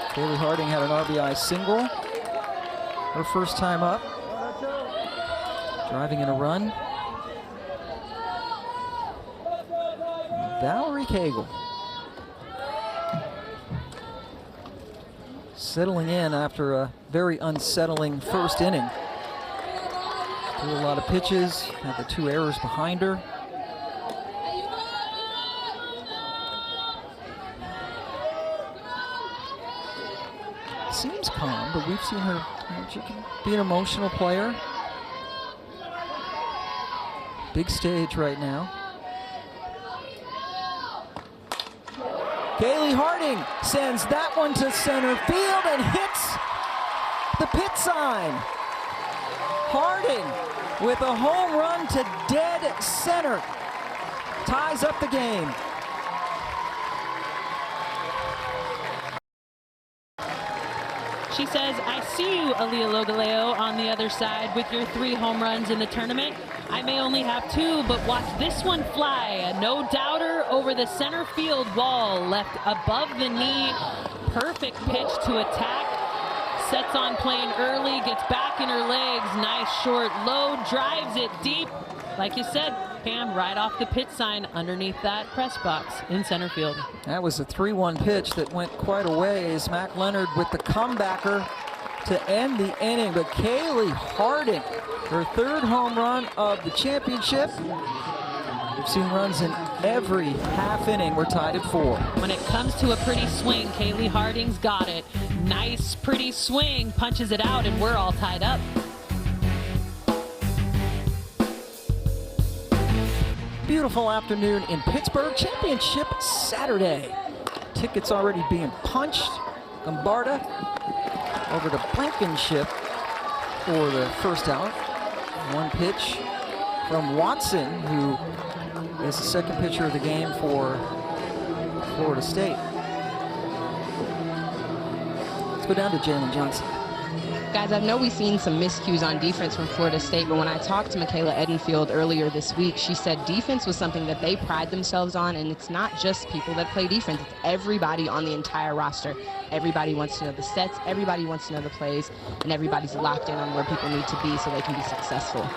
Kalei Harding had an RBI single. Her first time up. Driving in a run. Valerie Cagle settling in after a very unsettling first inning. Threw a lot of pitches, had the 2 errors behind her. Seems calm, but we've seen her, she can be an emotional player. Big stage right now. Kalei Harding sends that one to center field and hits the pit sign. Harding with a home run to dead center. Ties up the game. She says, I see you, Aaliyah Logaleo, on the other side with your 3 home runs in the tournament. I may only have 2, but watch this one fly. A no-doubter over the center field wall, left above the knee. Perfect pitch to attack. Sets on playing early, gets back in her legs. Nice short low, drives it deep. Like you said, Pam, right off the pit sign underneath that press box in center field. That was a 3-1 pitch that went quite a ways. Mac Leonard with the comebacker to end the inning. But Kalei Harding, her 3rd home run of the championship. We've seen runs in every half inning. We're tied at 4. When it comes to a pretty swing, Kalei Harding's got it. Nice, pretty swing, punches it out, and we're all tied up. Beautiful afternoon in Pittsburgh. Championship Saturday. Tickets already being punched. Gombarda over to Blankenship for the first out. 1 pitch from Watson, who is the 2nd pitcher of the game for Florida State. Let's go down to Jalen Johnson. Guys, I know we've seen some miscues on defense from Florida State, but when I talked to Michaela Edenfield earlier this week, she said defense was something that they pride themselves on, and it's not just people that play defense. It's everybody on the entire roster. Everybody wants to know the sets, everybody wants to know the plays, and everybody's locked in on where people need to be so they can be successful.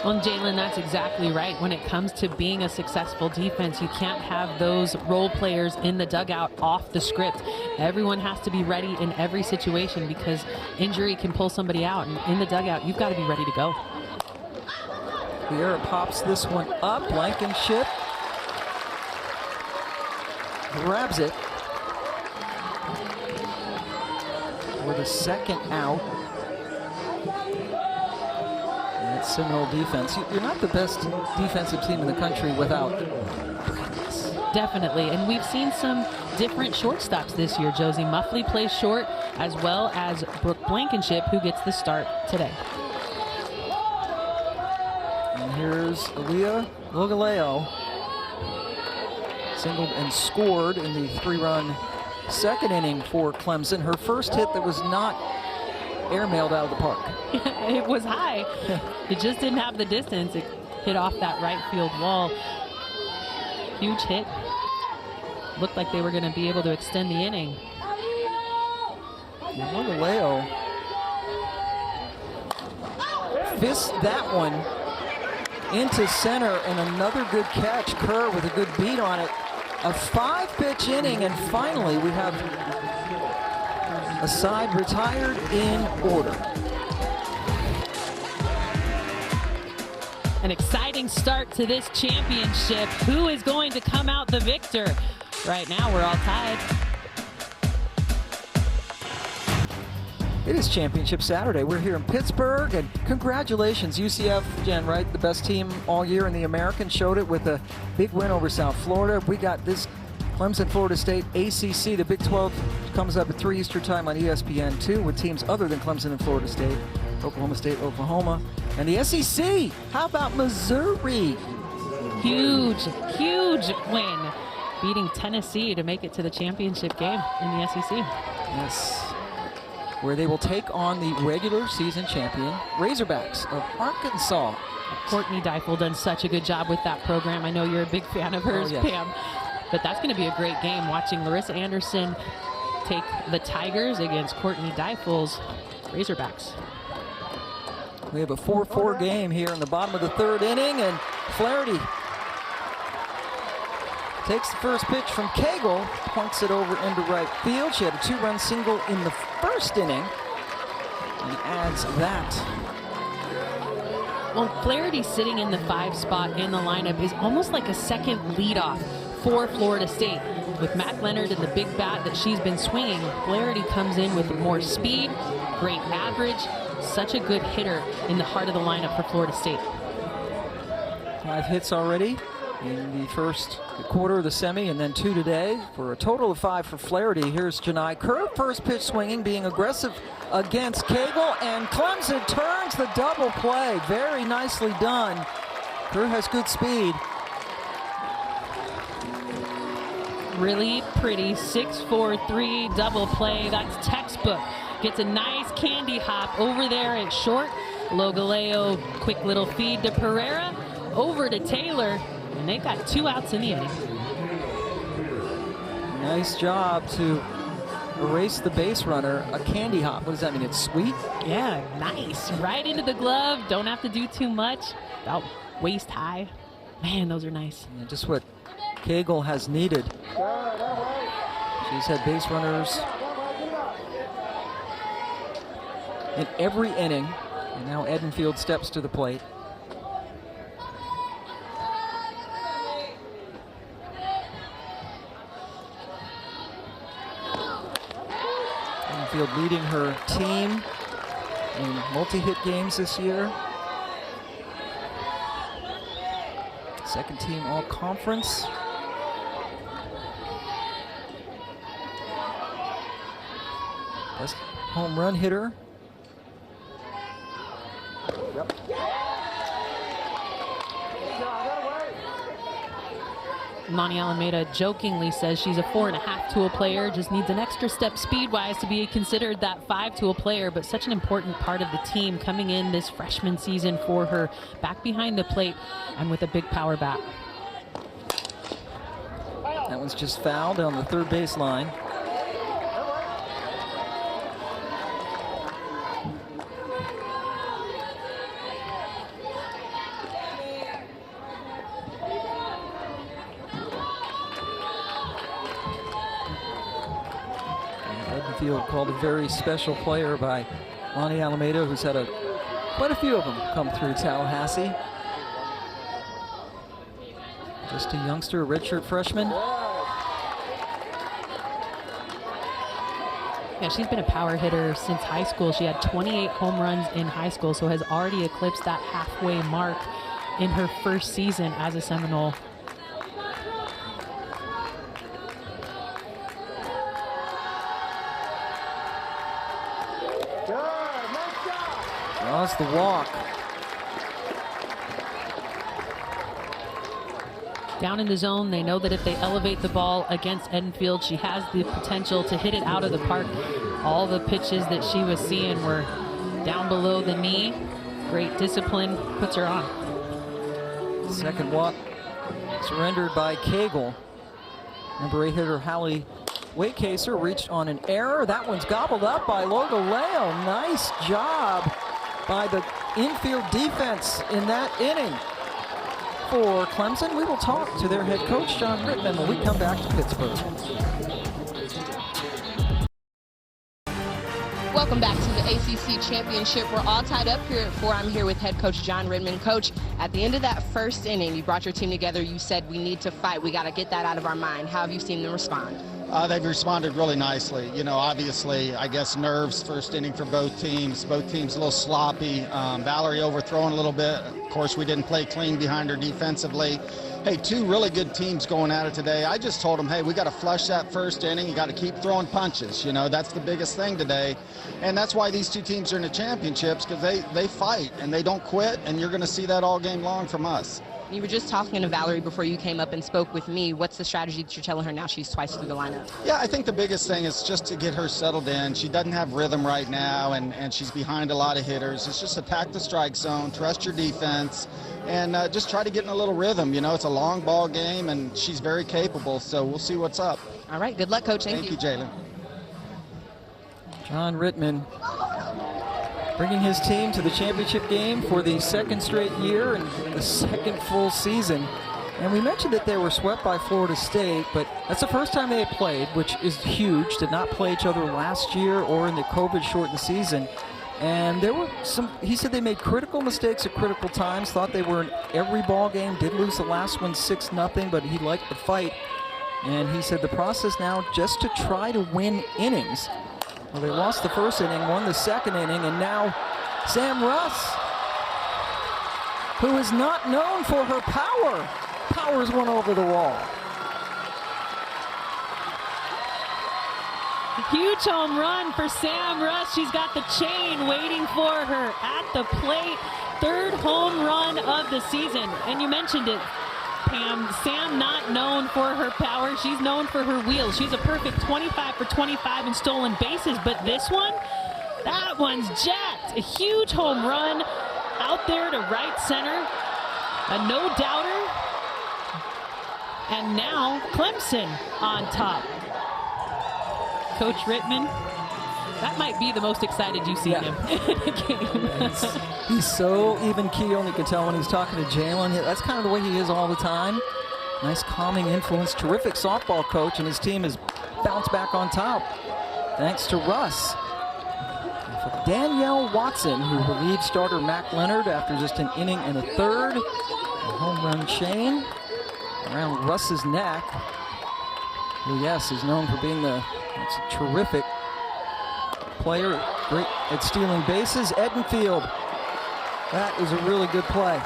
Well, Jalen, that's exactly right. When it comes to being a successful defense, you can't have those role players in the dugout off the script. Everyone has to be ready in every situation because injury can pull somebody out. And in the dugout, you've got to be ready to go. Vieira pops this one up. Blankenship grabs it for the 2nd out. Seminole defense. You're not the best defensive team in the country without practice. Definitely, and we've seen some different shortstops this year. Josie Muffley plays short, as well as Brooke Blankenship, who gets the start today. And here's Aaliyah Logaleo. Singled and scored in the 3-run 2nd inning for Clemson. Her first hit that was not airmailed out of the park. It was high. It just didn't have the distance. It hit off that right field wall. Huge hit. Looked like they were going to be able to extend the inning. Logaleo fists that one into center, and another good catch. Kerr with a good beat on it. A 5-pitch inning, and finally we have a side retired in order. An exciting start to this championship. Who is going to come out the victor? Right now, we're all tied. It is Championship Saturday. We're here in Pittsburgh, and congratulations, UCF, Jen, right? The best team all year in the American, showed it with a big win over South Florida. We got this Clemson, Florida State, ACC. The Big 12 comes up at 3 Eastern time on ESPN2 with teams other than Clemson and Florida State, Oklahoma State, Oklahoma, And the SEC, how about Missouri? Huge, huge win, beating Tennessee to make it to the championship game in the SEC. Yes, where they will take on the regular season champion Razorbacks of Arkansas. Courtney Deifel done such a good job with that program. I know you're a big fan of hers, yes. Pam. But that's going to be a great game, watching Larissa Anderson take the Tigers against Courtney Deifel's Razorbacks. We have a 4-4 game here in the bottom of the third inning, and Flaherty takes the first pitch from Cagle, points it over into right field. She had a 2-run single in the first inning, and adds that. Well, Flaherty sitting in the 5 spot in the lineup is almost like a second leadoff for Florida State. With Mac Leonard and the big bat that she's been swinging, Flaherty comes in with more speed, great average, such a good hitter in the heart of the lineup for Florida State. 5 hits already in the first quarter of the semi, and then 2 today, for a total of 5 for Flaherty. Here's Janai Kerr, first pitch swinging, being aggressive against Cagle, and Clemson turns the double play. Very nicely done. Kerr has good speed. Really pretty 6-4-3 double play. That's textbook. Gets a nice candy hop over there at short. Logaleo, quick little feed to Pereira, over to Taylor, and they got 2 outs in the inning. Nice job to erase the base runner. A candy hop, what does that mean? It's sweet? Yeah, nice. Right into the glove. Don't have to do too much. About waist high. Man, those are nice. Yeah, just what Cagle has needed. She's had base runners in every inning, and now Edenfield steps to the plate. Edenfield leading her team in multi-hit games this year. Second team all conference. Best home run hitter. Yep. Lonnie Alameda jokingly says she's a 4.5 tool player, just needs an extra step speed-wise to be considered that 5 tool player, but such an important part of the team coming in this freshman season for her, back behind the plate and with a big power bat. That one's just fouled on the third base line. Edenfield called a very special player by Lonnie Alameda, who's had quite a few of them come through Tallahassee. Just a youngster, a redshirt freshman. Yeah, she's been a power hitter since high school. She had 28 home runs in high school, so has already eclipsed that halfway mark in her first season as a Seminole. Draws the walk. Down in the zone, they know that if they elevate the ball against Edenfield, she has the potential to hit it out of the park. All the pitches that she was seeing were down below the knee. Great discipline, puts her on. Second walk surrendered by Cagle. Number 8 hitter Hallie Wakehaser reached on an error. That one's gobbled up by Logaleo. Nice job by the infield defense in that inning. For Clemson, we will talk to their head coach, John Rittman, when we come back to Pittsburgh. Welcome back to the ACC Championship. We're all tied up here at 4. I'm here with head coach John Rittman. Coach, at the end of that first inning, you brought your team together. You said, we need to fight. We got to get that out of our mind. How have you seen them respond? They've responded really nicely. You know, obviously, I guess nerves first inning for both teams. Both teams a little sloppy. Valerie overthrowing a little bit. Of course, we didn't play clean behind her defensively. Hey, two really good teams going at it today. I just told them, hey, we got to flush that first inning. You got to keep throwing punches. You know, that's the biggest thing today. And that's why these two teams are in the championships, because they fight and they don't quit, and you're going to see that all game long from us. You were just talking to Valerie before you came up and spoke with me. What's the strategy that you're telling her now she's twice through the lineup? Yeah, I think the biggest thing is just to get her settled in. She doesn't have rhythm right now, and she's behind a lot of hitters. It's just attack the strike zone, trust your defense, and just try to get in a little rhythm. You know, it's a long ball game, and she's very capable, so we'll see what's up. All right, good luck, Coach. Thank you. Thank you, Jalen. John Rittman bringing his team to the championship game for the second straight year and the second full season. And we mentioned that they were swept by Florida State, but that's the first time they had played, which is huge. Did not play each other last year or in the COVID-shortened season. And there were he said they made critical mistakes at critical times, thought they were in every ball game, did lose the last one 6-0, but he liked the fight. And he said the process now just to try to win innings. Well, they lost the first inning, won the second inning, and now Sam Russ, who is not known for her power, powers one over the wall. Huge home run for Sam Russ. She's got the chain waiting for her at the plate. Third home run of the season. And you mentioned it, Pam. Sam not known for her power. She's known for her wheels. She's a perfect 25 for 25 in stolen bases. But this one, that one's jacked. A huge home run out there to right center. A no-doubter. And now Clemson on top. Coach Rittman, that might be the most excited you've seen him in a game. He's so even keel, and you can tell when he's talking to Jalen. That's kind of the way he is all the time. Nice calming influence, terrific softball coach, and his team has bounced back on top thanks to Russ. And for Danielle Watson, who relieved starter Mac Leonard after just an inning and a third. A home run chain around Russ's neck, who, yes, is known for being a terrific player, great at stealing bases. Edenfield, that is a really good play.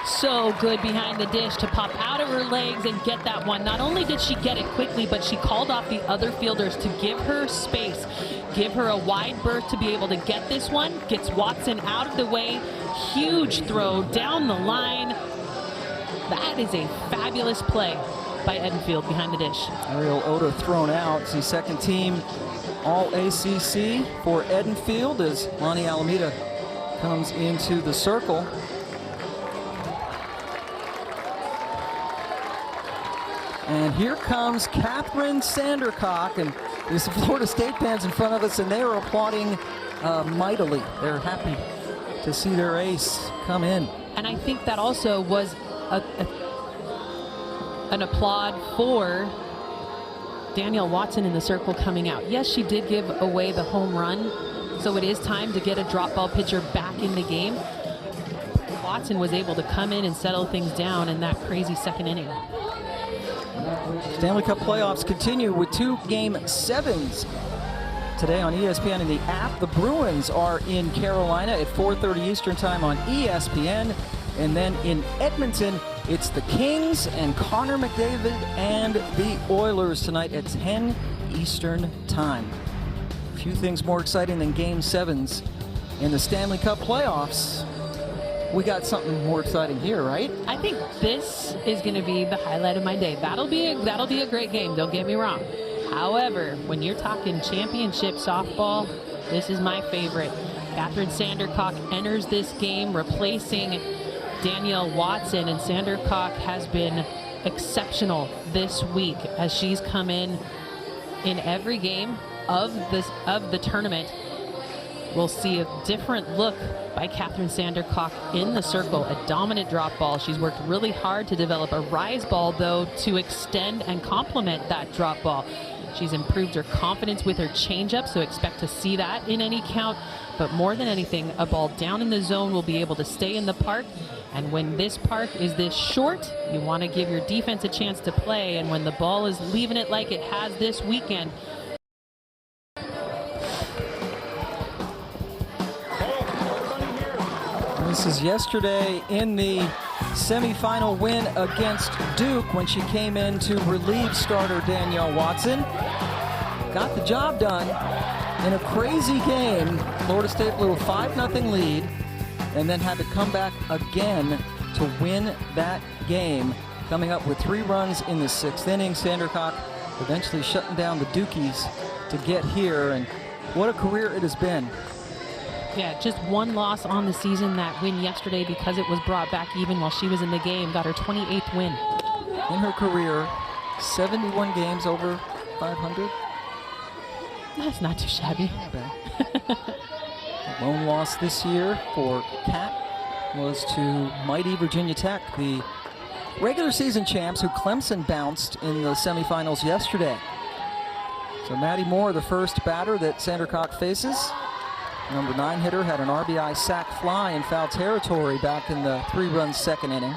So good behind the dish to pop out of her legs and get that one. Not only did she get it quickly, but she called off the other fielders to give her space, give her a wide berth to be able to get this one. Gets Watson out of the way. Huge throw down the line. That is a fabulous play by Edenfield behind the dish. Ariel Oda thrown out. It's the second team All-ACC for Edenfield as Lonnie Alameda comes into the circle. And here comes Catherine Sandercock, and there's the Florida State fans in front of us, and they are applauding mightily. They're happy to see their ace come in. And I think that also was an applaud for Danielle Watson in the circle coming out. Yes, she did give away the home run, so it is time to get a drop ball pitcher back in the game. Watson was able to come in and settle things down in that crazy second inning. Stanley Cup playoffs continue with 2 Game 7s today on ESPN and the app. The Bruins are in Carolina at 4:30 Eastern time on ESPN. And then in Edmonton, it's the Kings and Connor McDavid and the Oilers tonight at 10 Eastern time. A few things more exciting than Game 7s in the Stanley Cup playoffs. We got something more exciting here, right? I think this is going to be the highlight of my day. That'll be a great game, don't get me wrong. However, when you're talking championship softball, this is my favorite. Catherine Sandercock enters this game replacing Danielle Watson, and Sandercock has been exceptional this week as she's come in every game of the tournament. We'll see a different look by Catherine Sandercock in the circle, a dominant drop ball. She's worked really hard to develop a rise ball, though, to extend and complement that drop ball. She's improved her confidence with her changeup, so expect to see that in any count. But more than anything, a ball down in the zone will be able to stay in the park. And when this park is this short, you want to give your defense a chance to play. And when the ball is leaving it like it has this weekend, This is yesterday in the semifinal win against Duke when she came in to relieve starter Danielle Watson. Got the job done in a crazy game. Florida State blew a 5-0 lead and then had to come back again to win that game, coming up with 3 runs in the 6th inning. Sandercock eventually shutting down the Dukies to get here, and what a career it has been. Yeah, just 1 loss on the season. That win yesterday, because it was brought back even while she was in the game, got her 28th win. In her career, 71 games over 500. That's not too shabby. Not bad. Lone loss this year for Kat was to mighty Virginia Tech, the regular season champs who Clemson bounced in the semifinals yesterday. So Maddie Moore, the first batter that Sandercock faces. Number 9 hitter, had an RBI sac fly in foul territory back in the 3-run 2nd inning.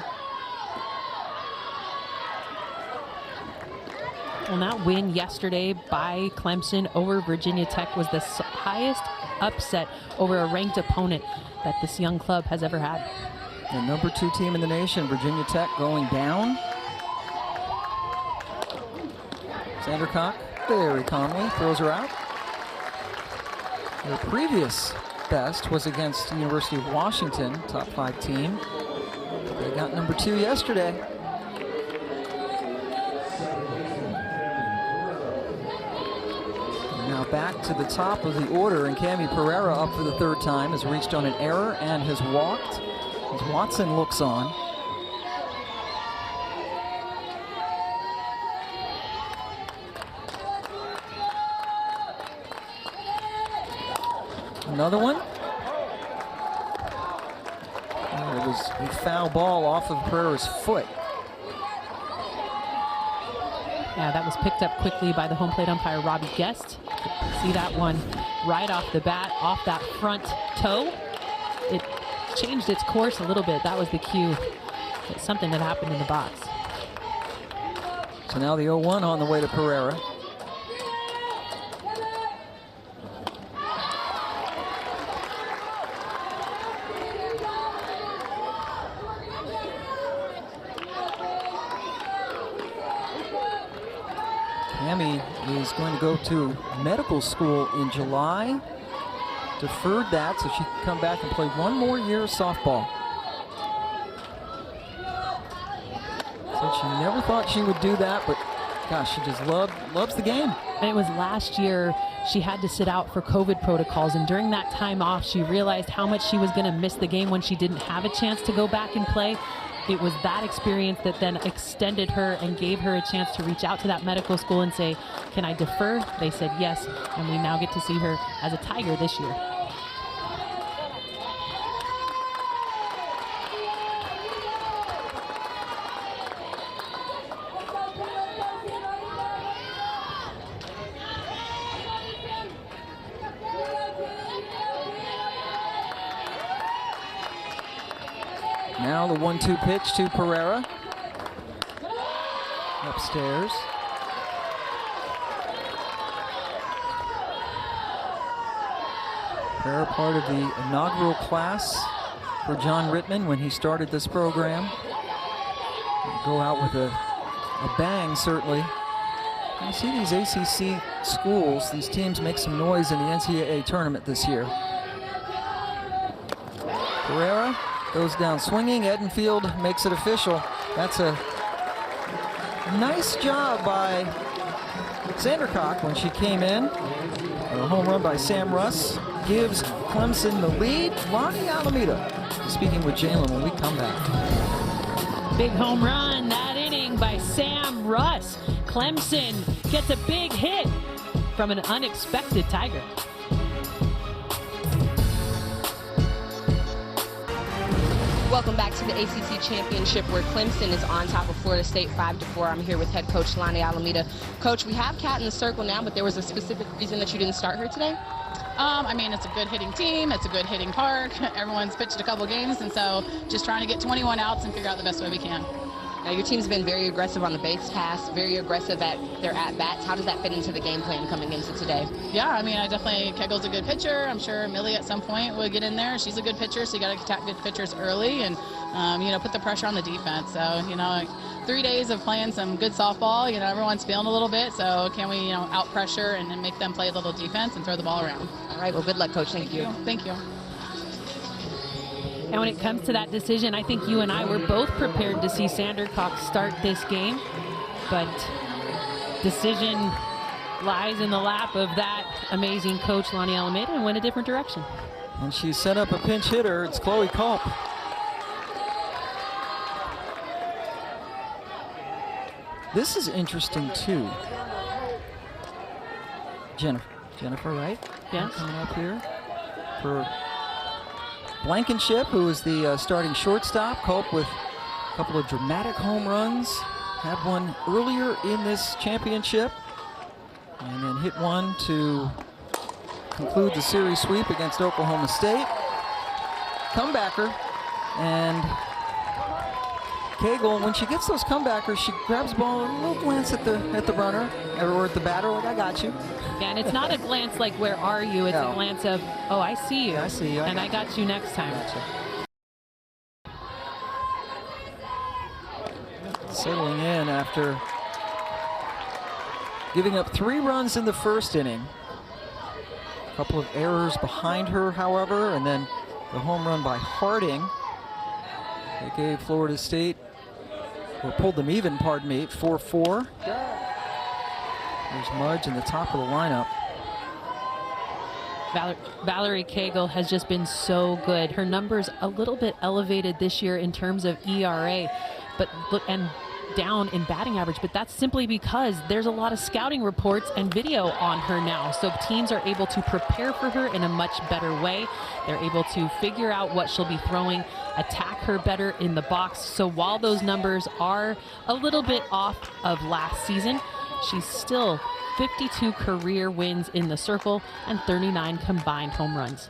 And that win yesterday by Clemson over Virginia Tech was the highest upset over a ranked opponent that this young club has ever had. The number 2 team in the nation, Virginia Tech, going down. Sandercock very calmly throws her out. Their previous best was against the University of Washington, top 5 team. They got number 2 yesterday. Now back to the top of the order, and Cami Pereira up for the 3rd time has reached on an error and has walked as Watson looks on. Another one. It was a foul ball off of Pereira's foot. Yeah, that was picked up quickly by the home plate umpire, Robbie Guest. See that one right off the bat, off that front toe. It changed its course a little bit. That was the cue. It's something that happened in the box. So now the 0-1 on the way to Pereira. Cami is going to go to medical school in July. Deferred that so she can come back and play 1 more year of softball. Said she never thought she would do that, but gosh, she just loves the game. And it was last year she had to sit out for COVID protocols, and during that time off she realized how much she was going to miss the game when she didn't have a chance to go back and play. It was that experience that then extended her and gave her a chance to reach out to that medical school and say, can I defer? They said yes, and we now get to see her as a Tiger this year. Now the 1-2 pitch to Pereira. Upstairs. Pereira part of the inaugural class for John Rittman when he started this program. Go out with a bang, certainly. You see these ACC schools, these teams make some noise in the NCAA tournament this year. Pereira goes down swinging. Edenfield makes it official. That's a nice job by Sandercock when she came in. A home run by Sam Russ gives Clemson the lead. Lonnie Alameda speaking with Jalen when we come back. Big home run that inning by Sam Russ. Clemson gets a big hit from an unexpected Tiger. Welcome back to the ACC Championship, where Clemson is on top of Florida State 5-4. I'm here with head coach Lonnie Alameda. Coach, we have Kat in the circle now, but there was a specific reason that you didn't start her today? I mean, it's a good hitting team. It's a good hitting park. Everyone's pitched a couple games, and so just trying to get 21 outs and figure out the best way we can. Now, your team's been very aggressive on the base pass, very aggressive at their at-bats. How does that fit into the game plan coming into today? Yeah, I mean, Kegel's a good pitcher. I'm sure Millie at some point will get in there. She's a good pitcher, so you got to attack good pitchers early and, put the pressure on the defense. So, 3 days of playing some good softball, everyone's feeling a little bit. So can we, out-pressure and then make them play a little defense and throw the ball around? All right, well, good luck, Coach. Thank you. Thank you. And when it comes to that decision, I think you and I were both prepared to see Sandercock start this game, but decision lies in the lap of that amazing coach, Lonnie Alameda, and went a different direction. And she set up a pinch hitter. It's Kalei Culp. This is interesting, too. Jennifer, right? Yes. Coming up here for Blankenship, who is the starting shortstop. Culp with a couple of dramatic home runs. Had one earlier in this championship. And then hit one to conclude the series sweep against Oklahoma State. Comebacker. And Kegel, when she gets those comebackers, she grabs the ball, a little glance at the runner or at the batter, like, I got you. Yeah, and it's not a glance like, where are you? It's a glance of, oh, I see you. I see you. I got you next time. Settling in after giving up 3 runs in the first inning. A couple of errors behind her, however, and then the home run by Harding. They gave Florida State, or pulled them even, pardon me, 4-4. There's Mudge in the top of the lineup. Valerie Kegel has just been so good. Her numbers a little bit elevated this year in terms of ERA, and down in batting average, but that's simply because there's a lot of scouting reports and video on her now. So teams are able to prepare for her in a much better way. They're able to figure out what she'll be throwing, attack her better in the box. So while those numbers are a little bit off of last season, she's still 52 career wins in the circle and 39 combined home runs.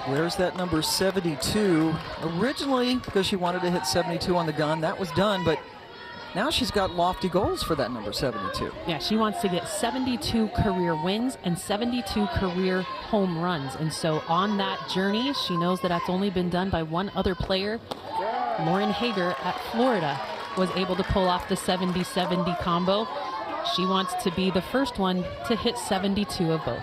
Where's that number 72? Originally, because she wanted to hit 72 on the gun, that was done, but now she's got lofty goals for that number 72. Yeah, she wants to get 72 career wins and 72 career home runs. And so on that journey, she knows that that's only been done by one other player. Lauren Hager at Florida was able to pull off the 70-70 combo. She wants to be the first one to hit 72 of both.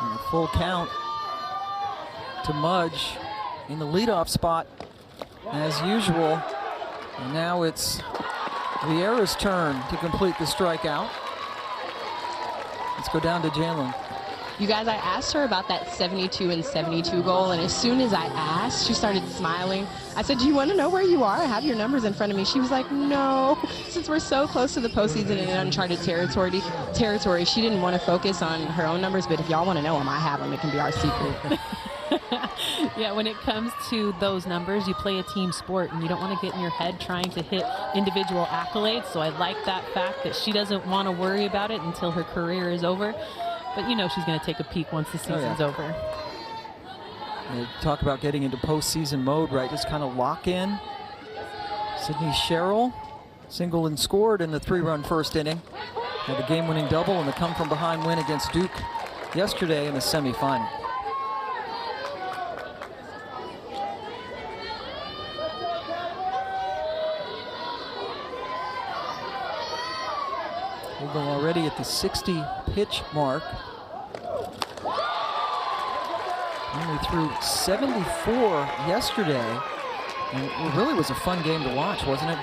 And a full count to Mudge in the leadoff spot as usual. And now it's Vieira's turn to complete the strikeout. Let's go down to Jalen. You guys, I asked her about that 72 and 72 goal, and as soon as I asked, she started smiling. I said, do you want to know where you are? I have your numbers in front of me. She was like, no. Since we're so close to the postseason in uncharted territory, she didn't want to focus on her own numbers, but if y'all want to know them, I have them. It can be our secret. Yeah, when it comes to those numbers, you play a team sport, and you don't want to get in your head trying to hit individual accolades. So I like that fact that she doesn't want to worry about it until her career is over. But you know she's going to take a peek once the season's over. They talk about getting into postseason mode, right? Just kind of lock in. Sydney Sherrill singled and scored in the 3-run first inning. Had the game-winning double and the come-from-behind win against Duke yesterday in the semifinal. We'll go already at the 60-pitch mark. Only threw 74 yesterday. And it really was a fun game to watch, wasn't it?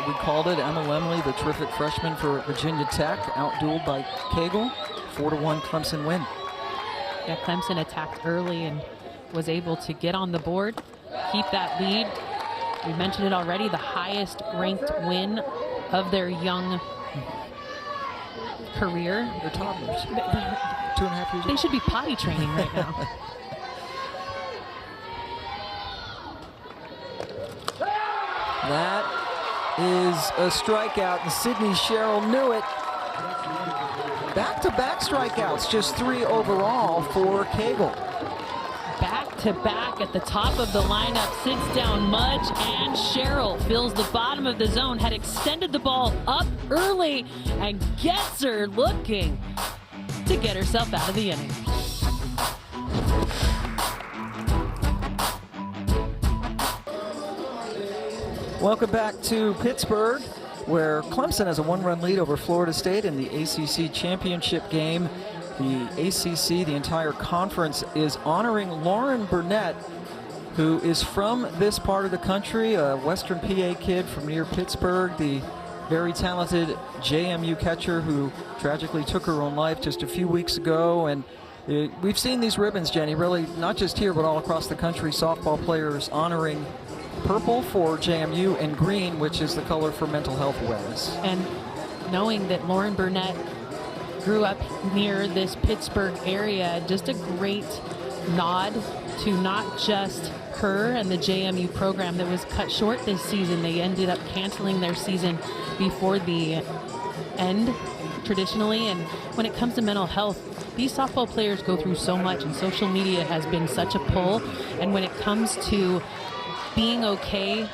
We called it. Emma Lemley, the terrific freshman for Virginia Tech, outdueled by Kegel. 4-1 Clemson win. Yeah, Clemson attacked early and was able to get on the board, keep that lead. We mentioned it already, the highest ranked win of their young career. They're toddlers. 2.5 years old. They should be potty training right now. That is a strikeout, and Sydney Sherrill knew it. Back-to-back strikeouts, just 3 overall for Kegel. back-to-back at the top of the lineup. Sits down Mudge, and Cheryl fills the bottom of the zone. Had extended the ball up early and gets her looking to get herself out of the inning. Welcome back to Pittsburgh, where Clemson has a 1-run lead over Florida State in the ACC Championship game. The ACC, the entire conference, is honoring Lauren Burnett, who is from this part of the country, a Western PA kid from near Pittsburgh, the very talented JMU catcher who tragically took her own life just a few weeks ago. And we've seen these ribbons, Jenny, really not just here but all across the country, softball players honoring purple for JMU and green, which is the color for mental health awareness. And knowing that Lauren Burnett grew up near this Pittsburgh area, just a great nod to not just her and the JMU program that was cut short this season. They ended up canceling their season before the end traditionally. And when it comes to mental health, these softball players go through so much, and social media has been such a pull. And when it comes to being okay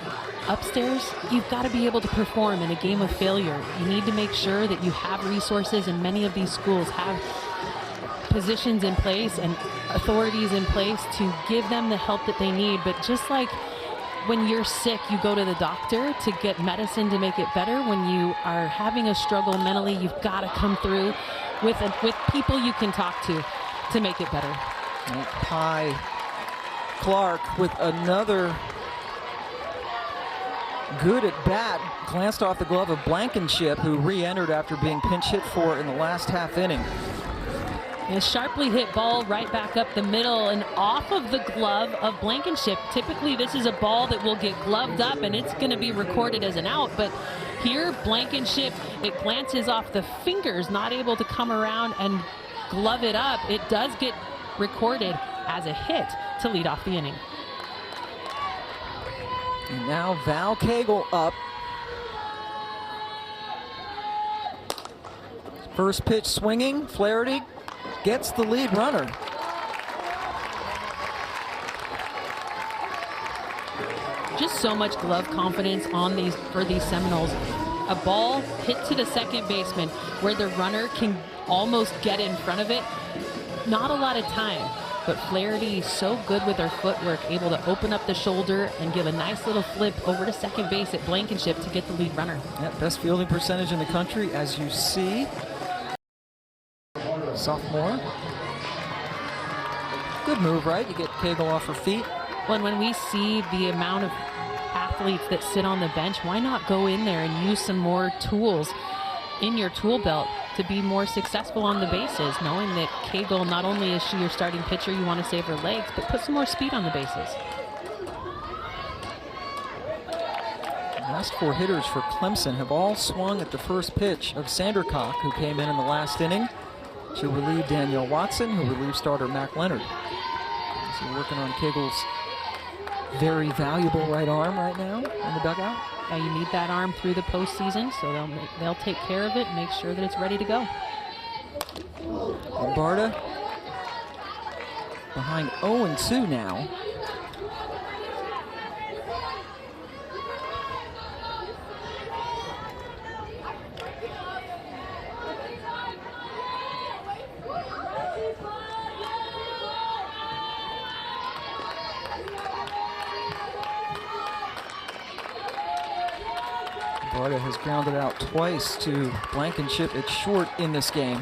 upstairs, you've got to be able to perform in a game of failure. You need to make sure that you have resources, and many of these schools have positions in place and authorities in place to give them the help that they need. But just like when you're sick, you go to the doctor to get medicine to make it better. When you are having a struggle mentally, you've got to come through with people you can talk to make it better. Pi Clark with another good at bat, glanced off the glove of Blankenship, who re-entered after being pinch hit for in the last half inning. A sharply hit ball right back up the middle and off of the glove of Blankenship. Typically this is a ball that will get gloved up and it's going to be recorded as an out, but here Blankenship, it glances off the fingers, not able to come around and glove it up. It does get recorded as a hit to lead off the inning. And now Val Cagle up. First pitch swinging, Flaherty gets the lead runner. Just so much glove confidence on for these Seminoles. A ball hit to the second baseman where the runner can almost get in front of it. Not a lot of time, but Flaherty so good with her footwork, able to open up the shoulder and give a nice little flip over to second base at Blankenship to get the lead runner. Yep, best fielding percentage in the country, as you see. Sophomore. Good move, right? You get Cagle off her feet. Well, and when we see the amount of athletes that sit on the bench, why not go in there and use some more tools in your tool belt to be more successful on the bases, knowing that Cagle, not only is she your starting pitcher, you want to save her legs, but put some more speed on the bases. The last four hitters for Clemson have all swung at the first pitch of Sandercock, who came in the last inning. She'll relieve Danielle Watson, who relieves starter Mac Leonard. So working on Cagle's very valuable right arm right now in the dugout. Now you need that arm through the postseason, so they'll take care of it and make sure that it's ready to go. Lombarda behind 0-2 now. Lombarda has grounded out twice to Blankenship at short in this game.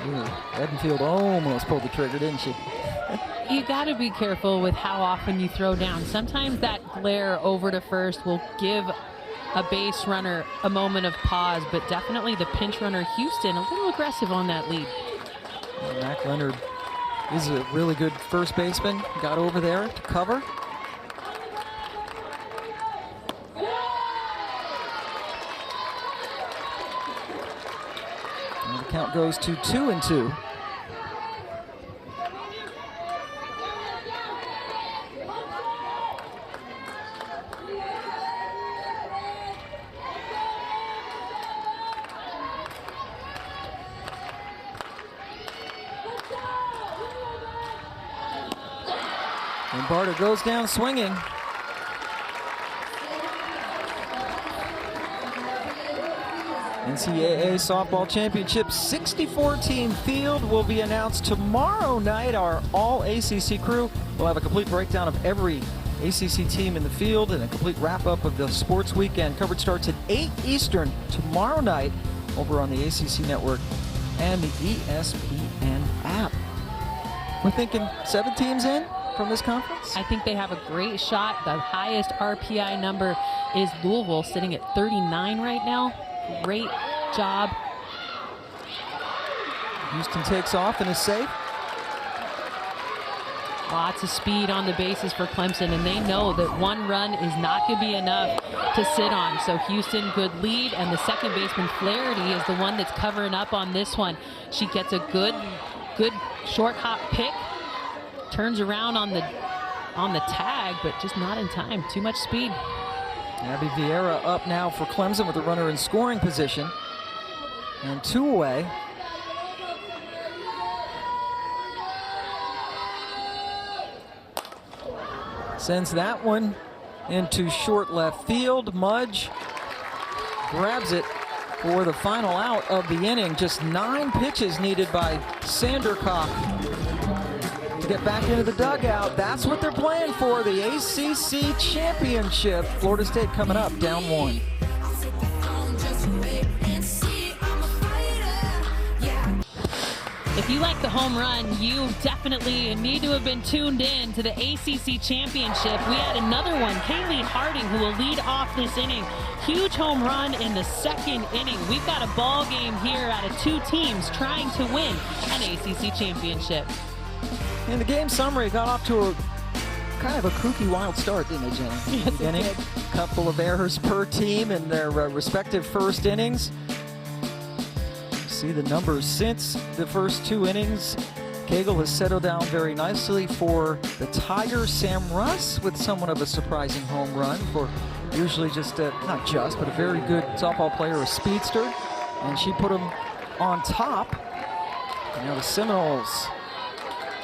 Ooh, Edenfield almost pulled the trigger, didn't she? You got to be careful with how often you throw down. Sometimes that glare over to first will give a base runner a moment of pause, but definitely the pinch runner Houston a little aggressive on that lead. Well, Mac Leonard is a really good first baseman. Got over there to cover. And the count goes to 2-2. And Barter goes down swinging. NCAA Softball Championship 64-team field will be announced tomorrow night. Our all-ACC crew will have a complete breakdown of every ACC team in the field and a complete wrap-up of the sports weekend. Coverage starts at 8 Eastern tomorrow night over on the ACC Network and the ESPN app. We're thinking 7 teams in from this conference? I think they have a great shot. The highest RPI number is Louisville, sitting at 39 right now. Great job. Houston takes off and is safe. Lots of speed on the bases for Clemson, and they know that one run is not going to be enough to sit on. So Houston, good lead, and the second baseman, Flaherty, is the one that's covering up on this one. She gets a good short hop pick, turns around on the tag, but just not in time. Too much speed. Abby Vieira up now for Clemson with a runner in scoring position. And 2 away. Sends that one into short left field. Mudge grabs it for the final out of the inning. Just 9 pitches needed by Sandercock to get back into the dugout. That's what they're playing for, the ACC Championship. Florida State coming up, down 1. If you like the home run, you definitely need to have been tuned in to the ACC Championship. We had another one, Kalei Harding, who will lead off this inning. Huge home run in the second inning. We've got a ball game here out of 2 teams trying to win an ACC Championship. And the game summary got off to a kind of a kooky, wild start, didn't it, Jenny? Yes, it did. A couple of errors per team in their respective first innings. See the numbers since the first 2 innings. Cagle has settled down very nicely for the Tigers. Sam Russ with somewhat of a surprising home run for usually just not just, but a very good softball player, a speedster. And she put him on top. And now the Seminoles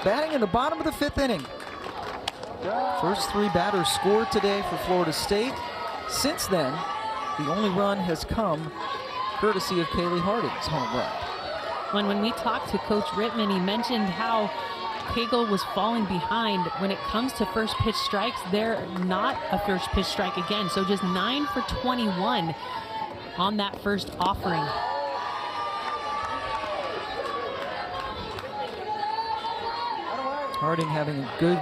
batting in the bottom of the 5th inning. First 3 batters scored today for Florida State. Since then, the only run has come courtesy of Kalei Harding's home run. When we talked to Coach Rittman, he mentioned how Cagle was falling behind. When it comes to first pitch strikes, they're not a first pitch strike again. So just 9 for 21 on that first offering. Harding having a good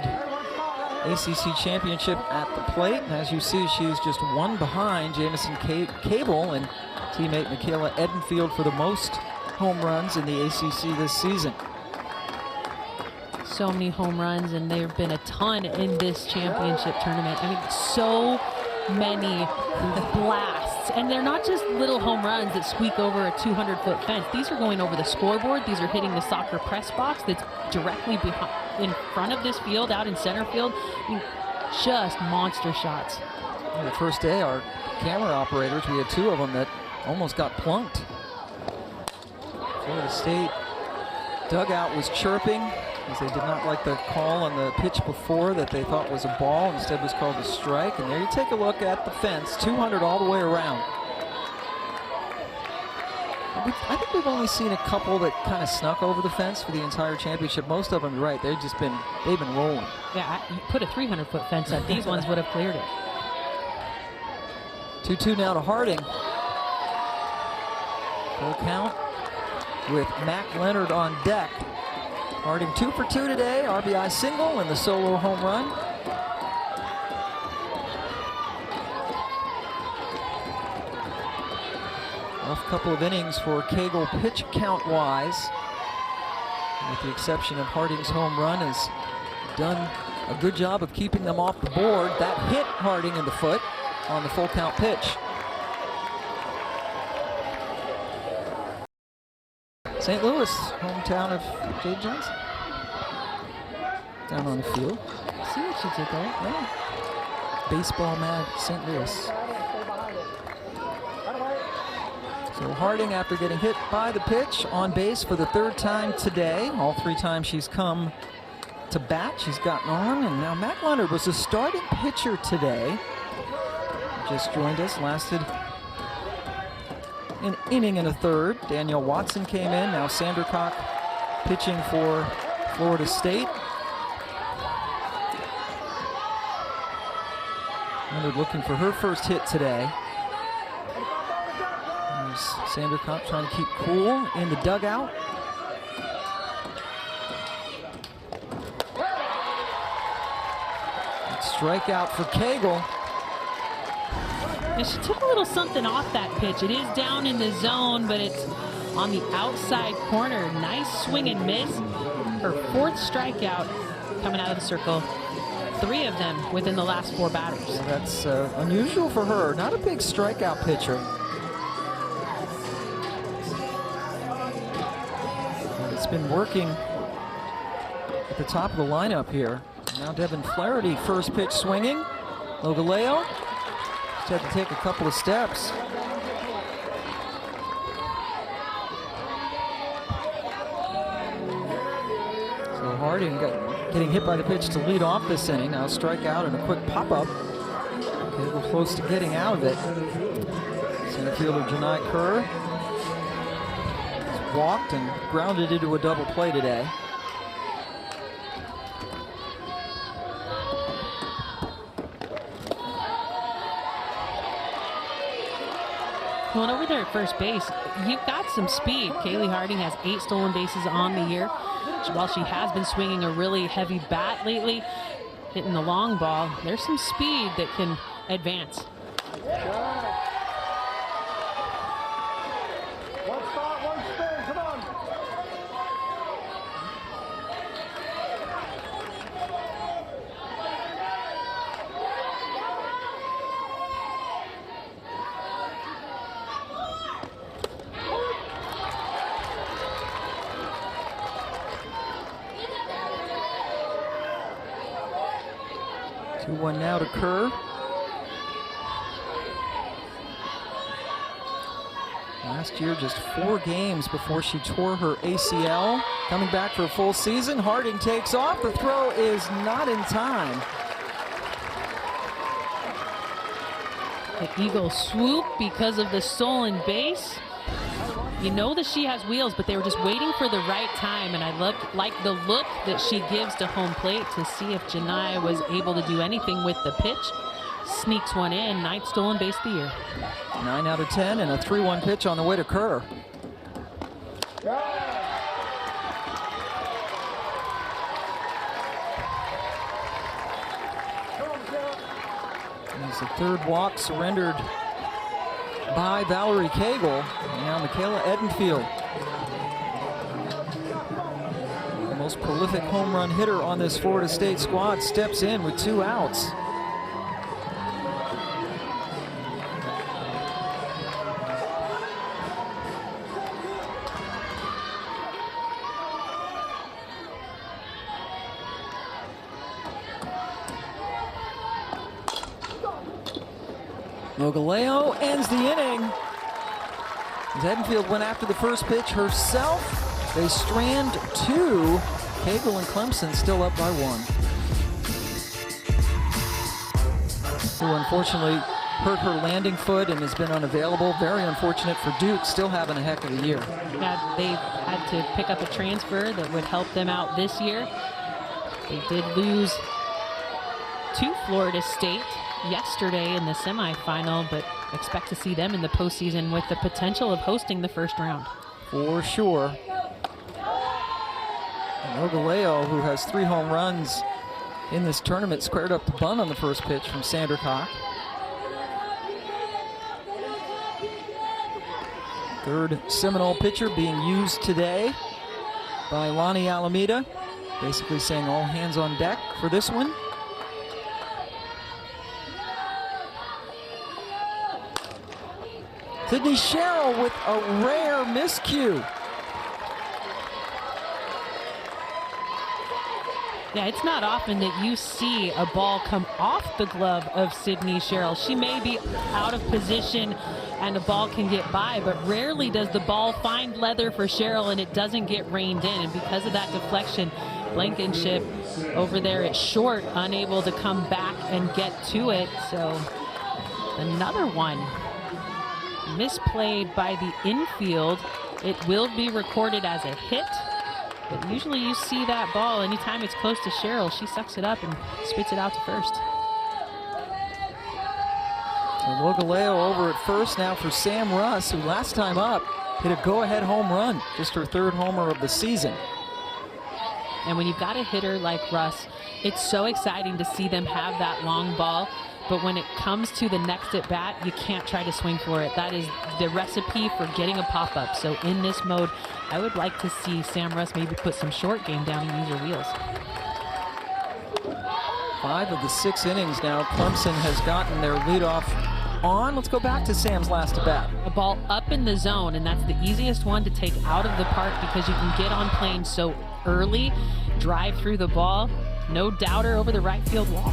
ACC championship at the plate. And as you see, she's just 1 behind Jamison Cable and teammate Michaela Edenfield for the most home runs in the ACC this season. So many home runs, and there have been a ton in this championship tournament. I mean, so many blasts. And they're not just little home runs that squeak over a 200-foot fence. These are going over the scoreboard. These are hitting the soccer press box that's directly behind, in front of this field, out in center field. I mean, just monster shots. The first day, our camera operators, we had 2 of them that almost got plunked. Florida State dugout was chirping as they did not like the call on the pitch before that they thought was a ball. Instead was called a strike. And there you take a look at the fence, 200 all the way around. I think we've only seen a couple that kind of snuck over the fence for the entire championship. Most of them, you're right, they've been rolling. Yeah, you put a 300-foot fence up, these ones would have cleared it. 2-2 now to Harding. Full count with Mac Leonard on deck. Harding 2 for 2 today, RBI single and the solo home run. Rough couple of innings for Cagle pitch count wise. With the exception of Harding's home run, has done a good job of keeping them off the board. That hit Harding in the foot on the full count pitch. St. Louis, hometown of Jade Johnson. Down on the field. See what she did there? Yeah. Baseball mad St. Louis. So Harding, after getting hit by the pitch, on base for the 3rd time today. All 3 times she's come to bat. She's gotten on, and now Matt Leonard was the starting pitcher today. Just joined us, lasted an inning and a third. Danielle Watson came in. Now Sandra Koch pitching for Florida State. Leonard looking for her first hit today. There's Sandra Koch trying to keep cool in the dugout. Strikeout for Cagle. And she took a little something off that pitch. It is down in the zone, but it's on the outside corner. Nice swing and miss. Her 4th strikeout coming out of the circle. 3 of them within the last 4 batters. Yeah, that's unusual for her. Not a big strikeout pitcher. But it's been working at the top of the lineup here. Now Devin Flaherty, first pitch swinging. Logaleo just had to take a couple of steps. So Harding getting hit by the pitch to lead off this inning. Now strike out and a quick pop-up. Cagle close to getting out of it. Center fielder Janai Kerr has walked and grounded into a double play today. Well, over there at first base, you've got some speed. Kalei Harding has 8 stolen bases on the year. While she has been swinging a really heavy bat lately, hitting the long ball, there's some speed that can advance. One spot, one spin, come on. 2-1 now to Kerr. Last year, just 4 games before she tore her ACL. Coming back for a full season. Harding takes off. The throw is not in time. The Eagle swoop because of the stolen base. You know that she has wheels, but they were just waiting for the right time, and I like the look that she gives to home plate to see if Janai was able to do anything with the pitch. Sneaks one in, 9th stolen base of the year. 9 out of 10 and a 3-1 pitch on the way to Kerr. There's the 3rd walk surrendered by Valerie Cagle. And now Michaela Edenfield, the most prolific home run hitter on this Florida State squad, steps in with 2 outs. Logaleo ends the inning. As Edenfield went after the first pitch herself, they strand 2. Cagle and Clemson still up by 1. Who unfortunately hurt her landing foot and has been unavailable. Very unfortunate for Duke, still having a heck of a year. Yeah, they had to pick up a transfer that would help them out this year. They did lose to Florida State yesterday in the semifinal, but expect to see them in the postseason with the potential of hosting the first round. For sure. And Logaleo, who has 3 home runs in this tournament, squared up the bunt on the first pitch from Sandra Koch. 3rd Seminole pitcher being used today by Lonnie Alameda, basically saying all hands on deck for this one. Sydney Sherrill with a rare miscue. Yeah, it's not often that you see a ball come off the glove of Sydney Sherrill. She may be out of position and the ball can get by, but rarely does the ball find leather for Sherrill and it doesn't get reined in. And because of that deflection, Blankenship over there at short, unable to come back and get to it. So another one misplayed by the infield. It will be recorded as a hit, but usually you see that ball anytime it's close to Cheryl, she sucks it up and spits it out to first. And Wogaleo over at first now for Sam Russ, who last time up hit a go-ahead home run, just her 3rd homer of the season. And when you've got a hitter like Russ, it's so exciting to see them have that long ball. But when it comes to the next at bat, you can't try to swing for it. That is the recipe for getting a pop-up. So in this mode, I would like to see Sam Russ maybe put some short game down and use her wheels. 5 of the 6 innings now, Clemson has gotten their leadoff on. Let's go back to Sam's last at bat. A ball up in the zone, and that's the easiest one to take out of the park because you can get on plane so early, drive through the ball, no doubter over the right field wall.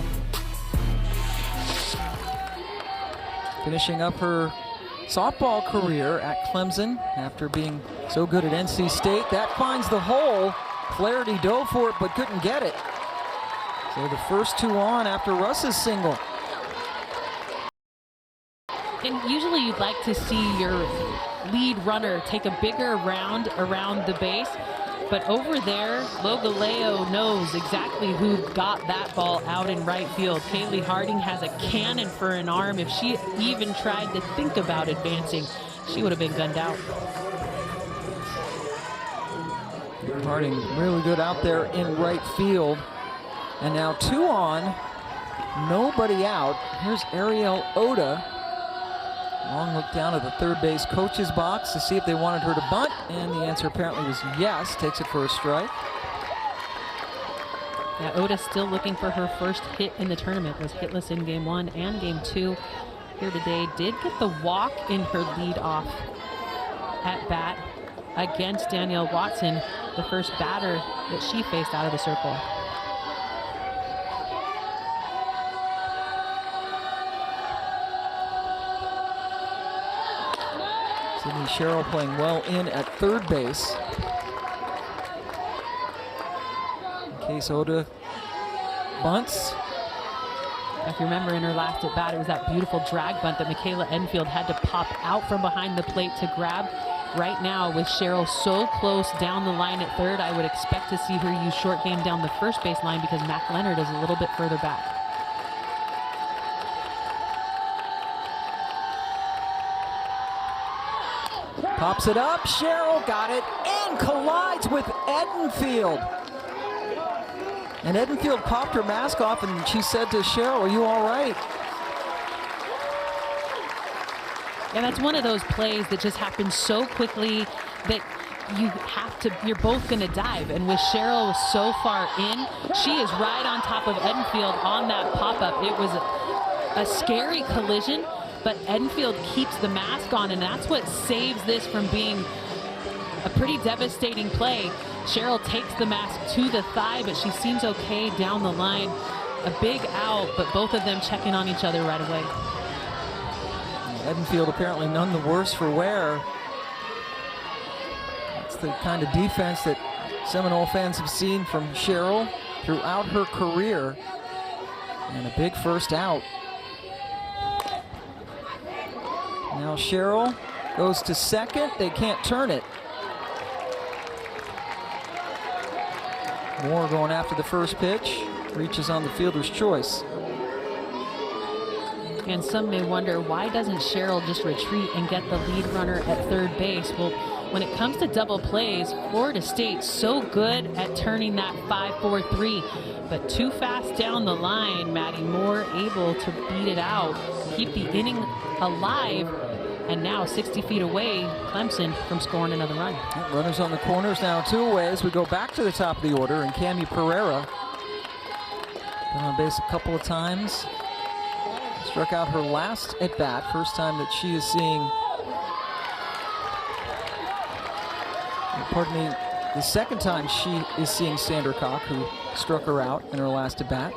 Finishing up her softball career at Clemson after being so good at NC State. That finds the hole. Flaherty dove for it but couldn't get it. So the first 2 on after Russ's single. And usually you'd like to see your lead runner take a bigger round around the base. But over there, Wogaleo knows exactly who got that ball out in right field. Kalei Harding has a cannon for an arm. If she even tried to think about advancing, she would have been gunned out. Harding really good out there in right field. And now 2 on, nobody out. Here's Ariel Oda. Long look down at the 3rd base coach's box to see if they wanted her to bunt, and the answer apparently was yes. Takes it for a strike. Yeah, Oda still looking for her first hit in the tournament. Was hitless in game 1 and game 2 here today. Did get the walk in her leadoff at bat against Danielle Watson, the first batter that she faced out of the circle. Sydney Sherrill playing well in at 3rd base. In case Oda bunts. If you remember in her last at bat, it was that beautiful drag bunt that Michaela Enfield had to pop out from behind the plate to grab. Right now, with Sherrill so close down the line at 3rd, I would expect to see her use short game down the first base line because Mac Leonard is a little bit further back. Pops it up, Sherrill got it, and collides with Edenfield. And Edenfield popped her mask off, and she said to Sherrill, "Are you all right?" And that's one of those plays that just happens so quickly that you're both gonna dive. And with Sherrill so far in, she is right on top of Edenfield on that pop-up. It was a scary collision, but Edenfield keeps the mask on, and that's what saves this from being a pretty devastating play. Sherrill takes the mask to the thigh, but she seems okay down the line. A big out, but both of them checking on each other right away. Edenfield apparently none the worse for wear. That's the kind of defense that Seminole fans have seen from Sherrill throughout her career. And a big first out. Now Sherrill goes to 2nd. They can't turn it. Moore going after the first pitch. Reaches on the fielder's choice. And some may wonder, why doesn't Sherrill just retreat and get the lead runner at 3rd base? Well, when it comes to double plays, Florida State's so good at turning that 5-4-3, but too fast down the line. Maddie Moore able to beat it out, keep the inning alive, and now 60 feet away, Clemson from scoring another run. Runners on the corners now 2 away as we go back to the top of the order, and Cami Pereira been on base a couple of times. Struck out her last at bat, first time that she is seeing, pardon me, the second time she is seeing Sandra Koch, who struck her out in her last at bat.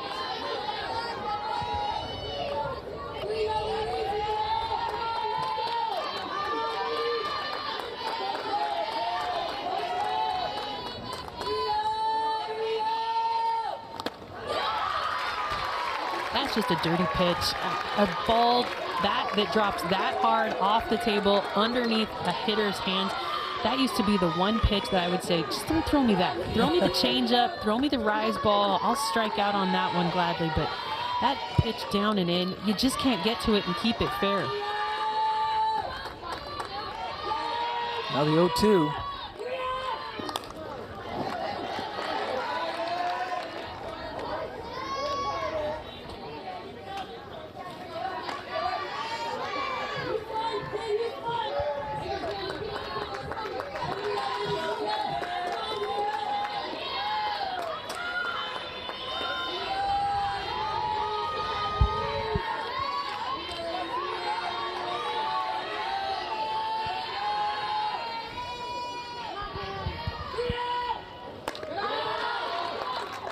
That's just a dirty pitch. A ball that drops that hard off the table underneath a hitter's hands. That used to be the one pitch that I would say, just don't throw me that. Throw me the changeup, throw me the rise ball. I'll strike out on that one gladly, but that pitch down and in, you just can't get to it and keep it fair. Now the 0-2.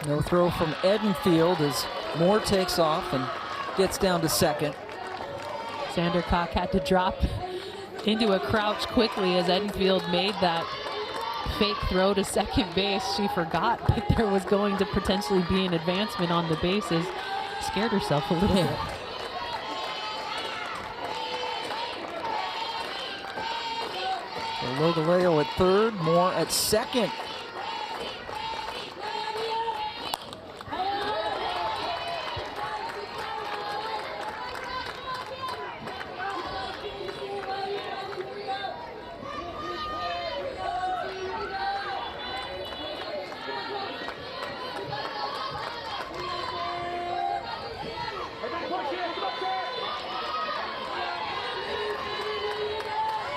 No throw from Edenfield as Moore takes off and gets down to second. Sandercock had to drop into a crouch quickly as Edenfield made that fake throw to second base. She forgot that there was going to potentially be an advancement on the bases. Scared herself a little bit. So Logaleo at third, Moore at second.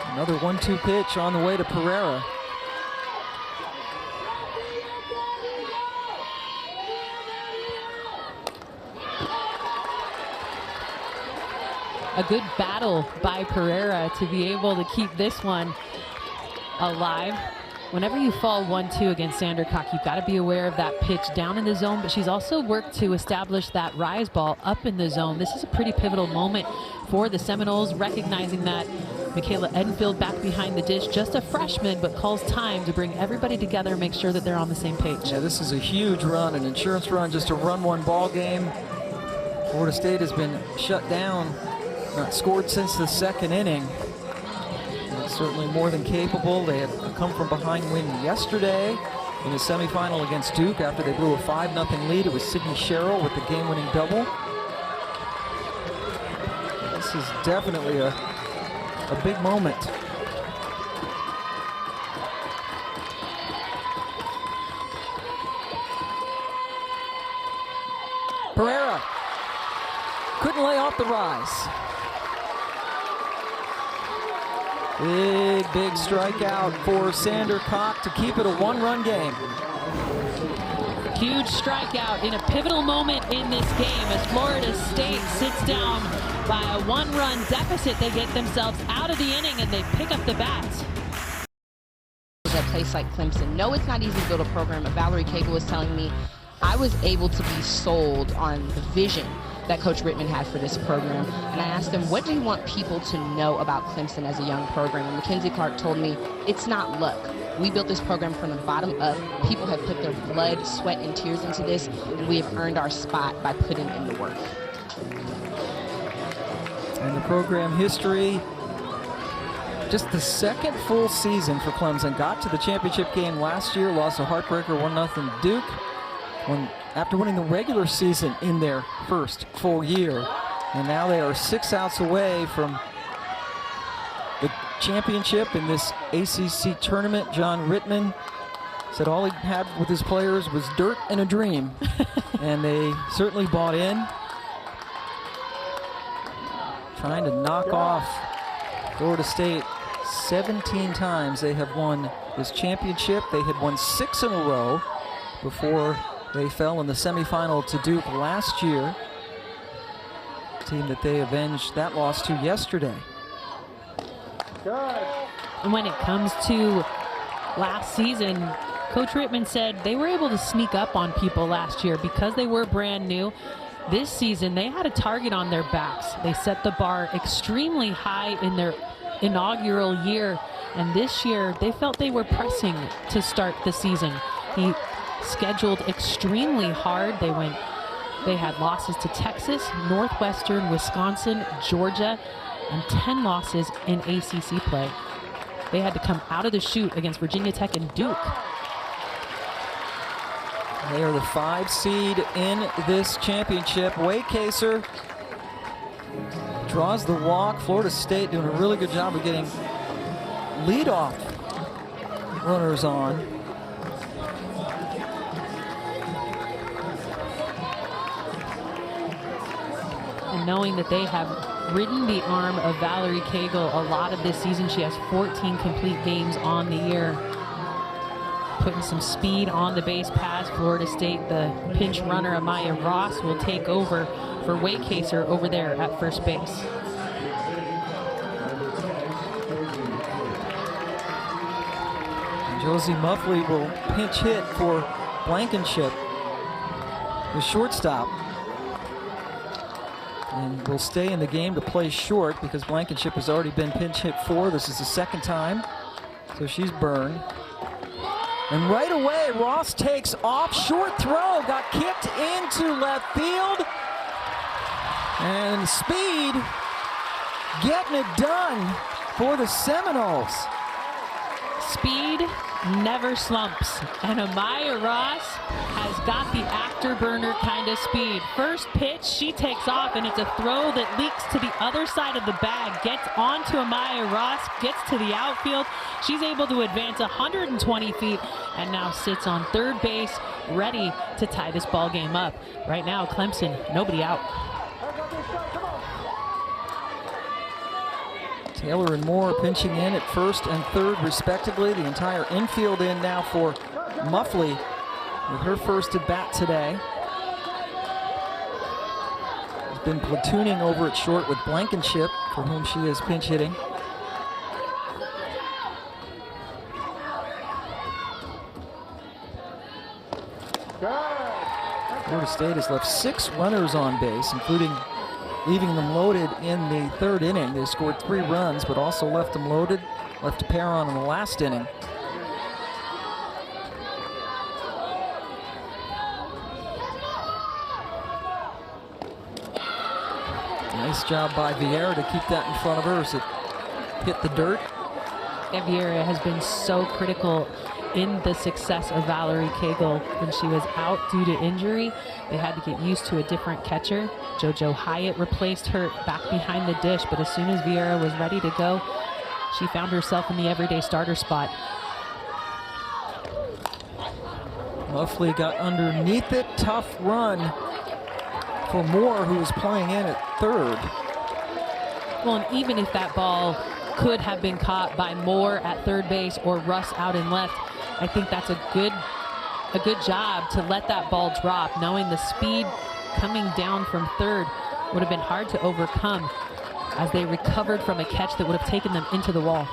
Another 1-2 pitch on the way to Pereira. A good battle by Pereira to be able to keep this one alive. Whenever you fall 1-2 against Sandercock, you've got to be aware of that pitch down in the zone, but she's also worked to establish that rise ball up in the zone. This is a pretty pivotal moment for the Seminoles, recognizing that Michaela Edenfield back behind the dish, just a freshman, but calls time to bring everybody together and make sure that they're on the same page. Yeah, this is a huge run, an insurance run, just a run-one ball game. Florida State has been shut down, not scored since the second inning. And certainly more than capable. They had a come-from-behind win yesterday in the semifinal against Duke after they blew a 5-0 lead. It was Sydney Sherrill with the game-winning double. This is definitely a big moment. Pereira couldn't lay off the rise. Big strikeout for Sandercock to keep it a one-run game. Huge strikeout in a pivotal moment in this game as Florida State sits down by a one-run deficit. They get themselves out of the inning and they pick up the bats. At a place like Clemson, no, it's not easy to build a program, but Valerie Cagle was telling me I was able to be sold on the vision that Coach Rittman had for this program. And I asked him, what do you want people to know about Clemson as a young program? And Mackenzie Clark told me, it's not luck. We built this program from the bottom up. People have put their blood, sweat, and tears into this, and we have earned our spot by putting in the work. And the program history, just the second full season for Clemson. Got to the championship game last year, lost a heartbreaker 1-0 Duke. After winning the regular season in their first full year. And now they are 6 outs away from the championship in this ACC tournament. John Rittman said all he had with his players was dirt and a dream. And they certainly bought in. Trying to knock off Florida State. 17 times they have won this championship. They had won 6 in a row before they fell in the semifinal to Duke last year. Team that they avenged that loss to yesterday. And when it comes to last season, Coach Rittman said they were able to sneak up on people last year because they were brand new. This season, they had a target on their backs. They set the bar extremely high in their inaugural year, and this year they felt they were pressing to start the season. He scheduled extremely hard. They went They had losses to Texas, Northwestern, Wisconsin, Georgia, and 10 losses in ACC play. They had to come out of the chute against Virginia Tech and Duke. They are the 5 seed in this championship. Waycaser draws the walk. Florida State doing a really good job of getting leadoff runners on. And knowing that they have ridden the arm of Valerie Cagle a lot of this season, she has 14 complete games on the year. Putting some speed on the base pass. Florida State, the pinch runner Amaya Ross, will take over for Waycaser over there at first base. Josie Muffley will pinch hit for Blankenship, the shortstop. And will stay in the game to play short because Blankenship has already been pinch hit for. This is the second time, so she's burned. And right away, Ross takes off. Short throw, got kicked into left field. And speed, getting it done for the Seminoles. Speed never slumps, and Amaya Ross has got the afterburner kind of speed. First pitch, she takes off, and it's a throw that leaks to the other side of the bag, gets onto Amaya Ross, gets to the outfield. She's able to advance 120 feet and now sits on third base, ready to tie this ball game up. Right now, Clemson, nobody out. Taylor and Moore pinching in at first and third respectively. The entire infield in now for Muffley with her first at bat today. Has been platooning over at short with Blankenship, for whom she is pinch hitting. Florida State has left 6 runners on base, including leaving them loaded in the third inning. They scored 3 runs, but also left them loaded, left a pair on in the last inning. Nice job by Vieira to keep that in front of her as it hit the dirt. And Vieira has been so critical in the success of Valerie Cagle. When she was out due to injury, they had to get used to a different catcher. JoJo Hyatt replaced her back behind the dish, but as soon as Vieira was ready to go, she found herself in the everyday starter spot. Muffley got underneath it. Tough run for Moore, who was playing in at third. Well, and even if that ball could have been caught by Moore at third base or Russ out in left, I think that's a good job to let that ball drop, knowing the speed coming down from third would have been hard to overcome as they recovered from a catch that would have taken them into the wall.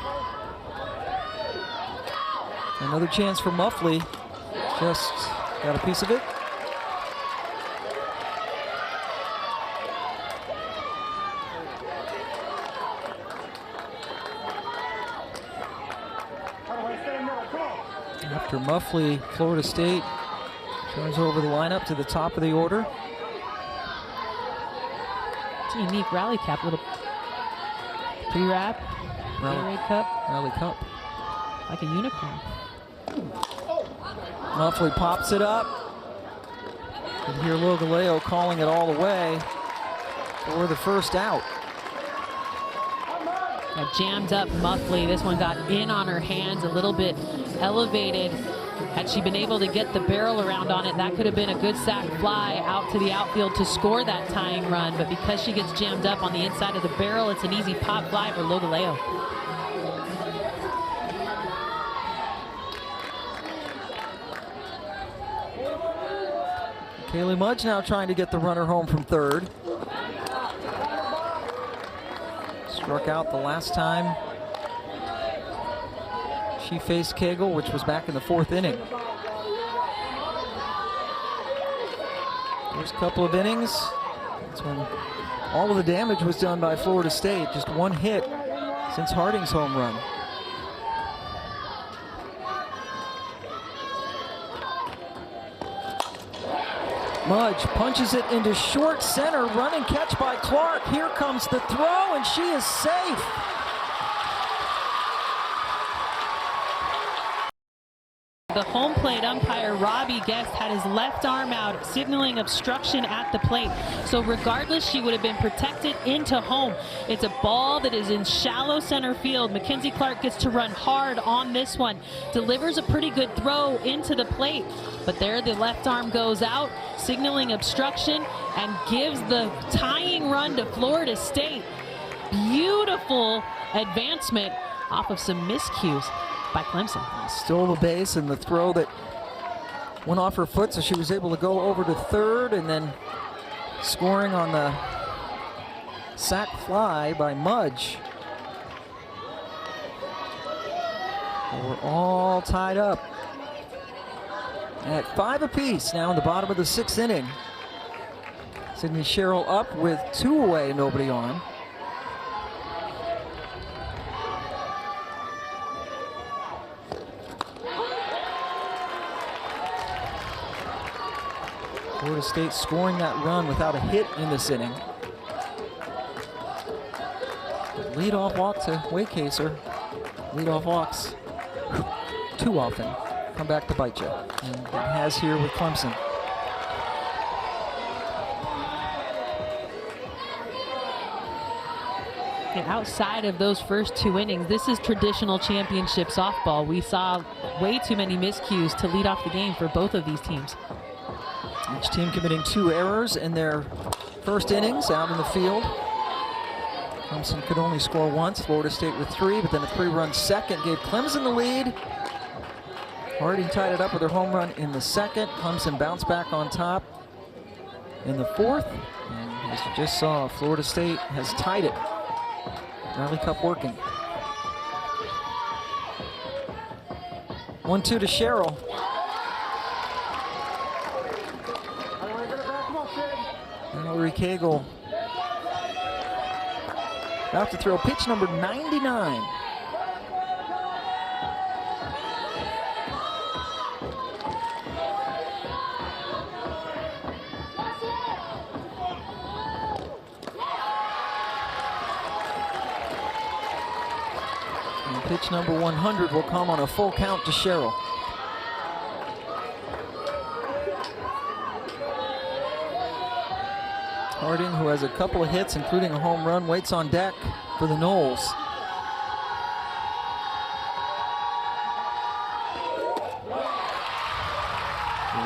Another chance for Muffley. Just got a piece of it. After Muffley, Florida State turns over the lineup to the top of the order. It's a unique rally cap, little pre-wrap, Gatorade cup. Rally cup. Like a unicorn. Muffley pops it up. You can hear Galeo calling it all the way for the first out. Got jammed up Muffley. This one got in on her hands, a little bit elevated. Had she been able to get the barrel around on it, that could have been a good sac fly out to the outfield to score that tying run. But because she gets jammed up on the inside of the barrel, it's an easy pop fly for Galeo. Kaylee Mudge now trying to get the runner home from third. Struck out the last time she faced Cagle, which was back in the 4th inning. First couple of innings, that's when all of the damage was done by Florida State. Just one hit since Harding's home run. Mudge punches it into short center, running catch by Clark. Here comes the throw, and she is safe. The home plate umpire, Robbie Guest, had his left arm out, signaling obstruction at the plate. So regardless, she would have been protected into home. It's a ball that is in shallow center field. Mackenzie Clark gets to run hard on this one. Delivers a pretty good throw into the plate. But there the left arm goes out, signaling obstruction, and gives the tying run to Florida State. Beautiful advancement off of some miscues by Clemson. Stole the base, and the throw that went off her foot, so she was able to go over to third, and then scoring on the sac fly by Mudge. We're all tied up at 5 apiece now in the bottom of the 6th inning. Sydney Sherrill up with 2 away, nobody on. Florida State scoring that run without a hit in this inning. Leadoff walk to Waycaser. Leadoff walks too often come back to bite you, and it has here with Clemson. And outside of those first 2 innings, this is traditional championship softball. We saw way too many miscues to lead off the game for both of these teams. Each team committing 2 errors in their first innings out in the field. Clemson could only score once, Florida State with 3, but then a 3-run second gave Clemson the lead. Harding tied it up with her home run in the second. Clemson bounced back on top in the 4th. And as you just saw, Florida State has tied it. Rally Cup working. 1-2 to Sherrill. Hillary Cagle about to throw pitch number 99. And pitch number 100 will come on a full count to Sherrill. Harding, who has a couple of hits, including a home run, waits on deck for the Noles.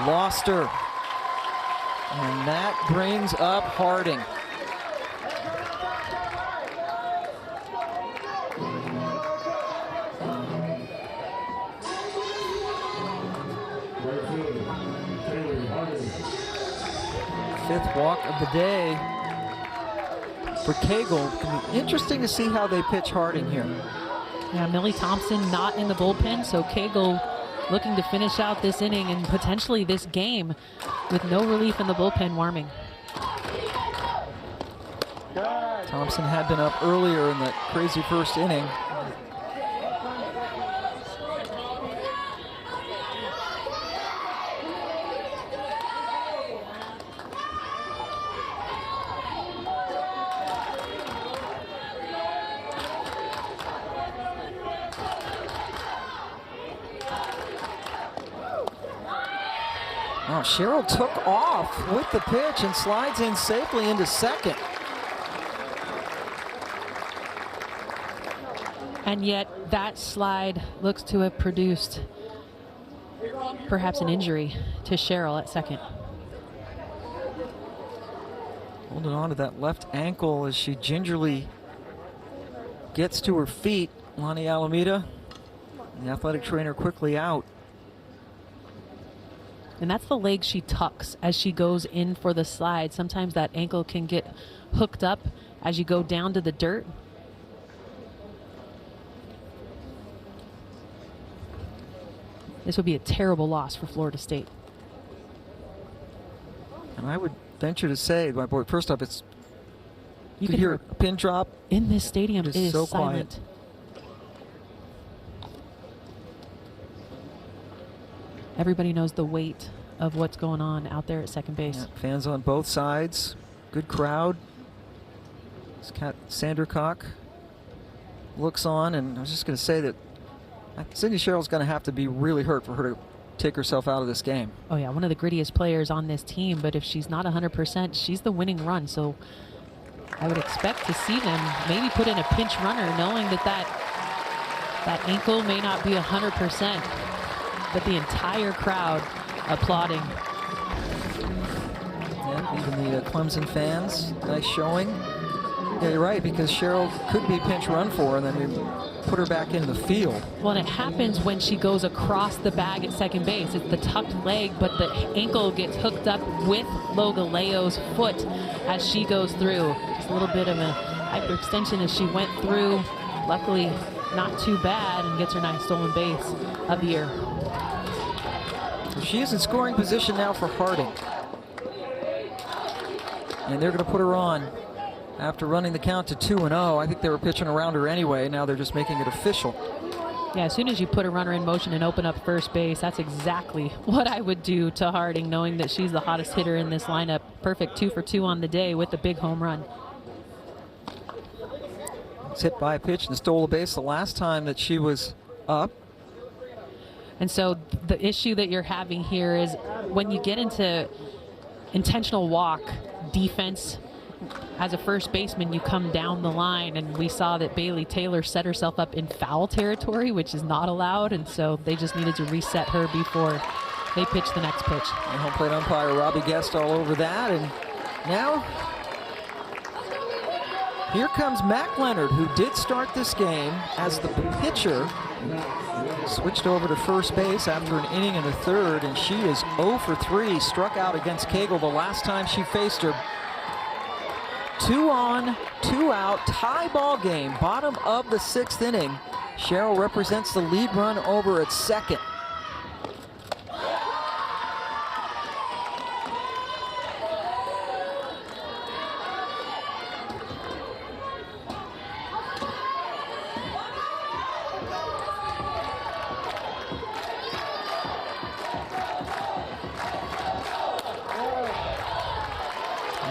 Lost her. And that brings up Harding. Fifth walk of the day for Cagle. It'll be interesting to see how they pitch Harding here. Yeah, Millie Thompson not in the bullpen, so Cagle looking to finish out this inning and potentially this game with no relief in the bullpen warming. Thompson had been up earlier in that crazy first inning. Now Sherrill took off with the pitch and slides in safely into second. And yet that slide looks to have produced perhaps an injury to Sherrill at second. Holding on to that left ankle as she gingerly gets to her feet. Lonnie Alameda, the athletic trainer, quickly out. And that's the leg she tucks as she goes in for the slide. Sometimes that ankle can get hooked up as you go down to the dirt. This would be a terrible loss for Florida State. And I would venture to say, my boy, first off, it's you can hear a pin drop in this stadium. It is so silent. Quiet. Everybody knows the weight of what's going on out there at second base. Yeah, fans on both sides, good crowd. Sandercock looks on, and I was just going to say that Cindy Sherrill's going to have to be really hurt for her to take herself out of this game. Oh yeah, one of the grittiest players on this team, but if she's not 100%, she's the winning run. So I would expect to see them maybe put in a pinch runner, knowing that that ankle may not be 100%, but the entire crowd applauding. Yeah, even the Clemson fans, nice showing. Yeah, you're right, because Cheryl could be pinch run for her, and then we put her back in the field. Well, and it happens when she goes across the bag at second base. It's the tucked leg, but the ankle gets hooked up with Logaleo's foot as she goes through. Just a little bit of a hyperextension as she went through. Luckily, not too bad, and gets her 9th stolen base of the year. She is in scoring position now for Harding. And they're going to put her on after running the count to 2-0. I think they were pitching around her anyway. Now they're just making it official. Yeah, as soon as you put a runner in motion and open up first base, that's exactly what I would do to Harding, knowing that she's the hottest hitter in this lineup. Perfect 2 for 2 on the day with the big home run. It's hit by a pitch and stole a base the last time that she was up. And so the issue that you're having here is when you get into intentional walk defense, as a first baseman, you come down the line, and we saw that Bailey Taylor set herself up in foul territory, which is not allowed, and so they just needed to reset her before they pitch the next pitch. And home plate umpire Robbie Guest all over that, and now here comes Mac Leonard, who did start this game as the pitcher. Switched over to first base after an inning and a third, and she is 0 for 3, struck out against Cagle the last time she faced her. 2 on, 2 out, tie ball game, bottom of the 6th inning. Cheryl represents the lead run over at second.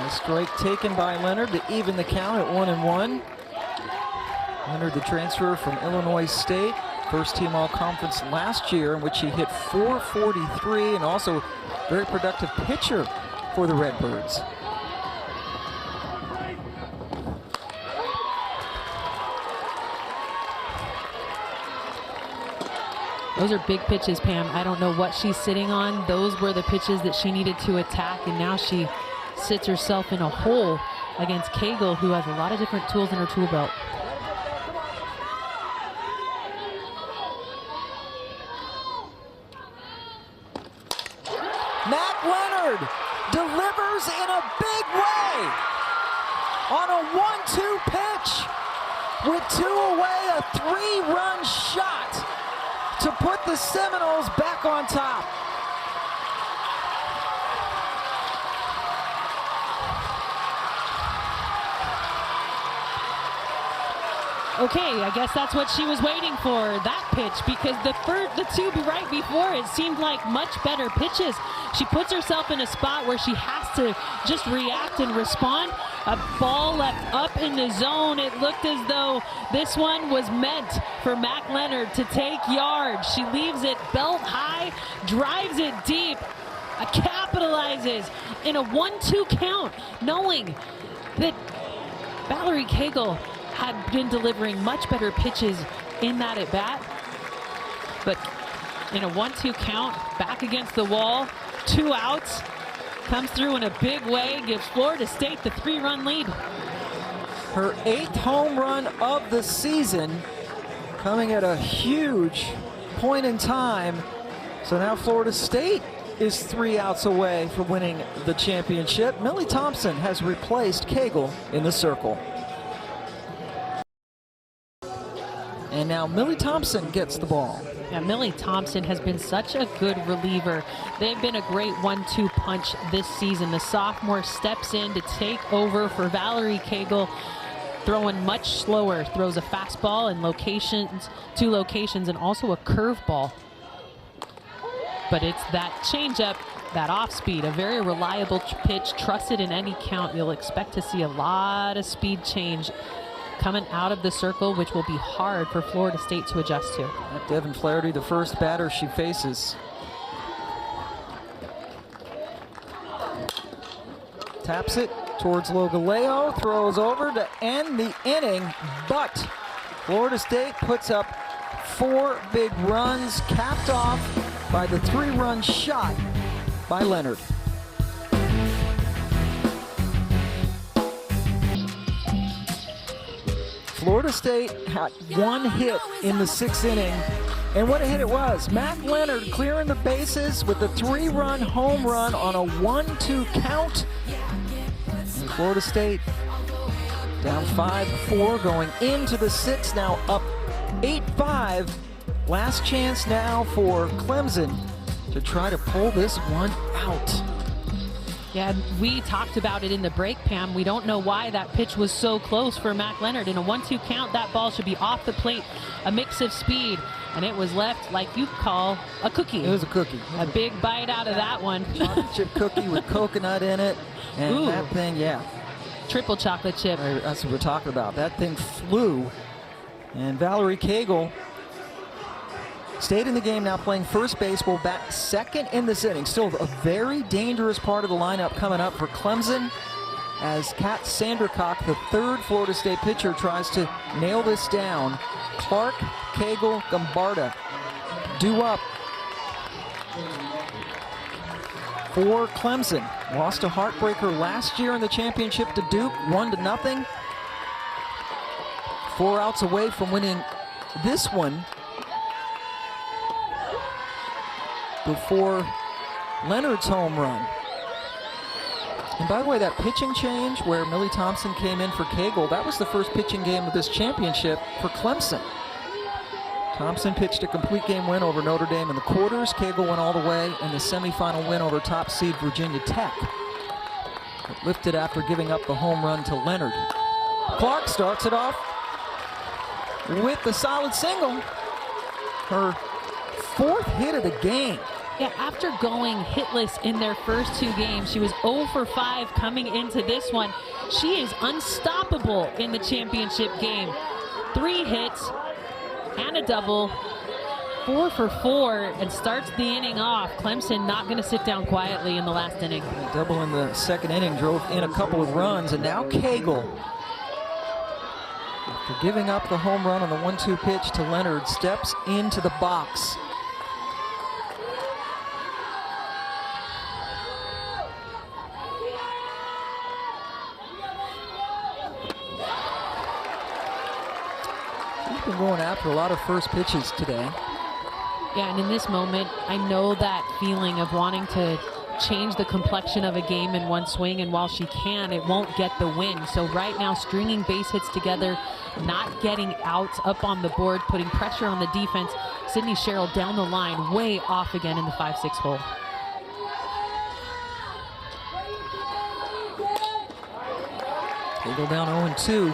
Strike taken by Leonard to even the count at 1-1. Leonard, the transfer from Illinois State, first team all-conference last year, in which he hit .443, and also very productive pitcher for the Redbirds. Those are big pitches, Pam. I don't know what she's sitting on. Those were the pitches that she needed to attack, and now she sits herself in a hole against Cagle, who has a lot of different tools in her tool belt. Mac Leonard delivers in a big way on a 1-2 pitch with 2 away, a 3-run shot to put the Seminoles back on top. Okay, I guess that's what she was waiting for, that pitch, because the 2 right before it seemed like much better pitches. She puts herself in a spot where she has to just react and respond. A ball left up in the zone. It looked as though this one was meant for Mac Leonard to take yards. She leaves it belt high, drives it deep, capitalizes in a 1-2 count, knowing that Valerie Cagle had been delivering much better pitches in that at bat. But in a 1-2 count, back against the wall, 2 outs, comes through in a big way, gives Florida State the 3-run lead. Her 8th home run of the season, coming at a huge point in time. So now Florida State is 3 outs away from winning the championship. Millie Thompson has replaced Cagle in the circle. And now Millie Thompson gets the ball. Yeah, Millie Thompson has been such a good reliever. They've been a great 1-2 punch this season. The sophomore steps in to take over for Valerie Cagle, throwing much slower, throws a fastball in two locations, and also a curveball. But it's that changeup That off speed, a very reliable pitch, trusted in any count. You'll expect to see a lot of speed change coming out of the circle, which will be hard for Florida State to adjust to. Devin Flaherty, the first batter she faces. Taps it towards Logaleo, throws over to end the inning, but Florida State puts up 4 big runs, capped off by the 3-run shot by Leonard. Florida State had 1 hit in the 6th inning, and what a hit it was. Mac Leonard clearing the bases with a 3-run home run on a 1-2 count. And Florida State down 5-4 going into the 6th, now up 8-5. Last chance now for Clemson to try to pull this one out. Yeah, we talked about it in the break, Pam. We don't know why that pitch was so close for Mac Leonard. In a 1-2 count, that ball should be off the plate, a mix of speed, and it was left like you call a cookie. It was a cookie. A big bite out of that one. Chocolate chip cookie with coconut in it, and Ooh. that thing, yeah. Triple chocolate chip. That's what we're talking about. That thing flew, and Valerie Cagle stayed in the game, now playing first base, will bat second in this inning. Still a very dangerous part of the lineup coming up for Clemson as Kat Sandercock, the 3rd Florida State pitcher, tries to nail this down. Clark, Cagle, Gombarda due up for Clemson. Lost a heartbreaker last year in the championship to Duke, 1-0. 4 outs away from winning this one before Leonard's home run. And by the way, that pitching change where Millie Thompson came in for Cagle, that was the first pitching game of this championship for Clemson. Thompson pitched a complete game win over Notre Dame in the quarters. Cagle went all the way in the semifinal win over top seed Virginia Tech. It lifted after giving up the home run to Leonard. Clark starts it off with the solid single. Her 4th hit of the game. Yeah, after going hitless in their first 2 games, she was 0 for 5 coming into this one. She is unstoppable in the championship game. 3 hits and a double, 4 for 4, and starts the inning off. Clemson not going to sit down quietly in the last inning. A double in the 2nd inning drove in a couple of runs, and now Cagle, after giving up the home run on the 1-2 pitch to Leonard, steps into the box. She's been going after a lot of first pitches today. Yeah, and in this moment, I know that feeling of wanting to change the complexion of a game in one swing, and while she can, it won't get the win. So right now, stringing base hits together, not getting outs up on the board, putting pressure on the defense. Sydney Sherrill down the line, way off again in the 5-6 hole. They go down 0-2.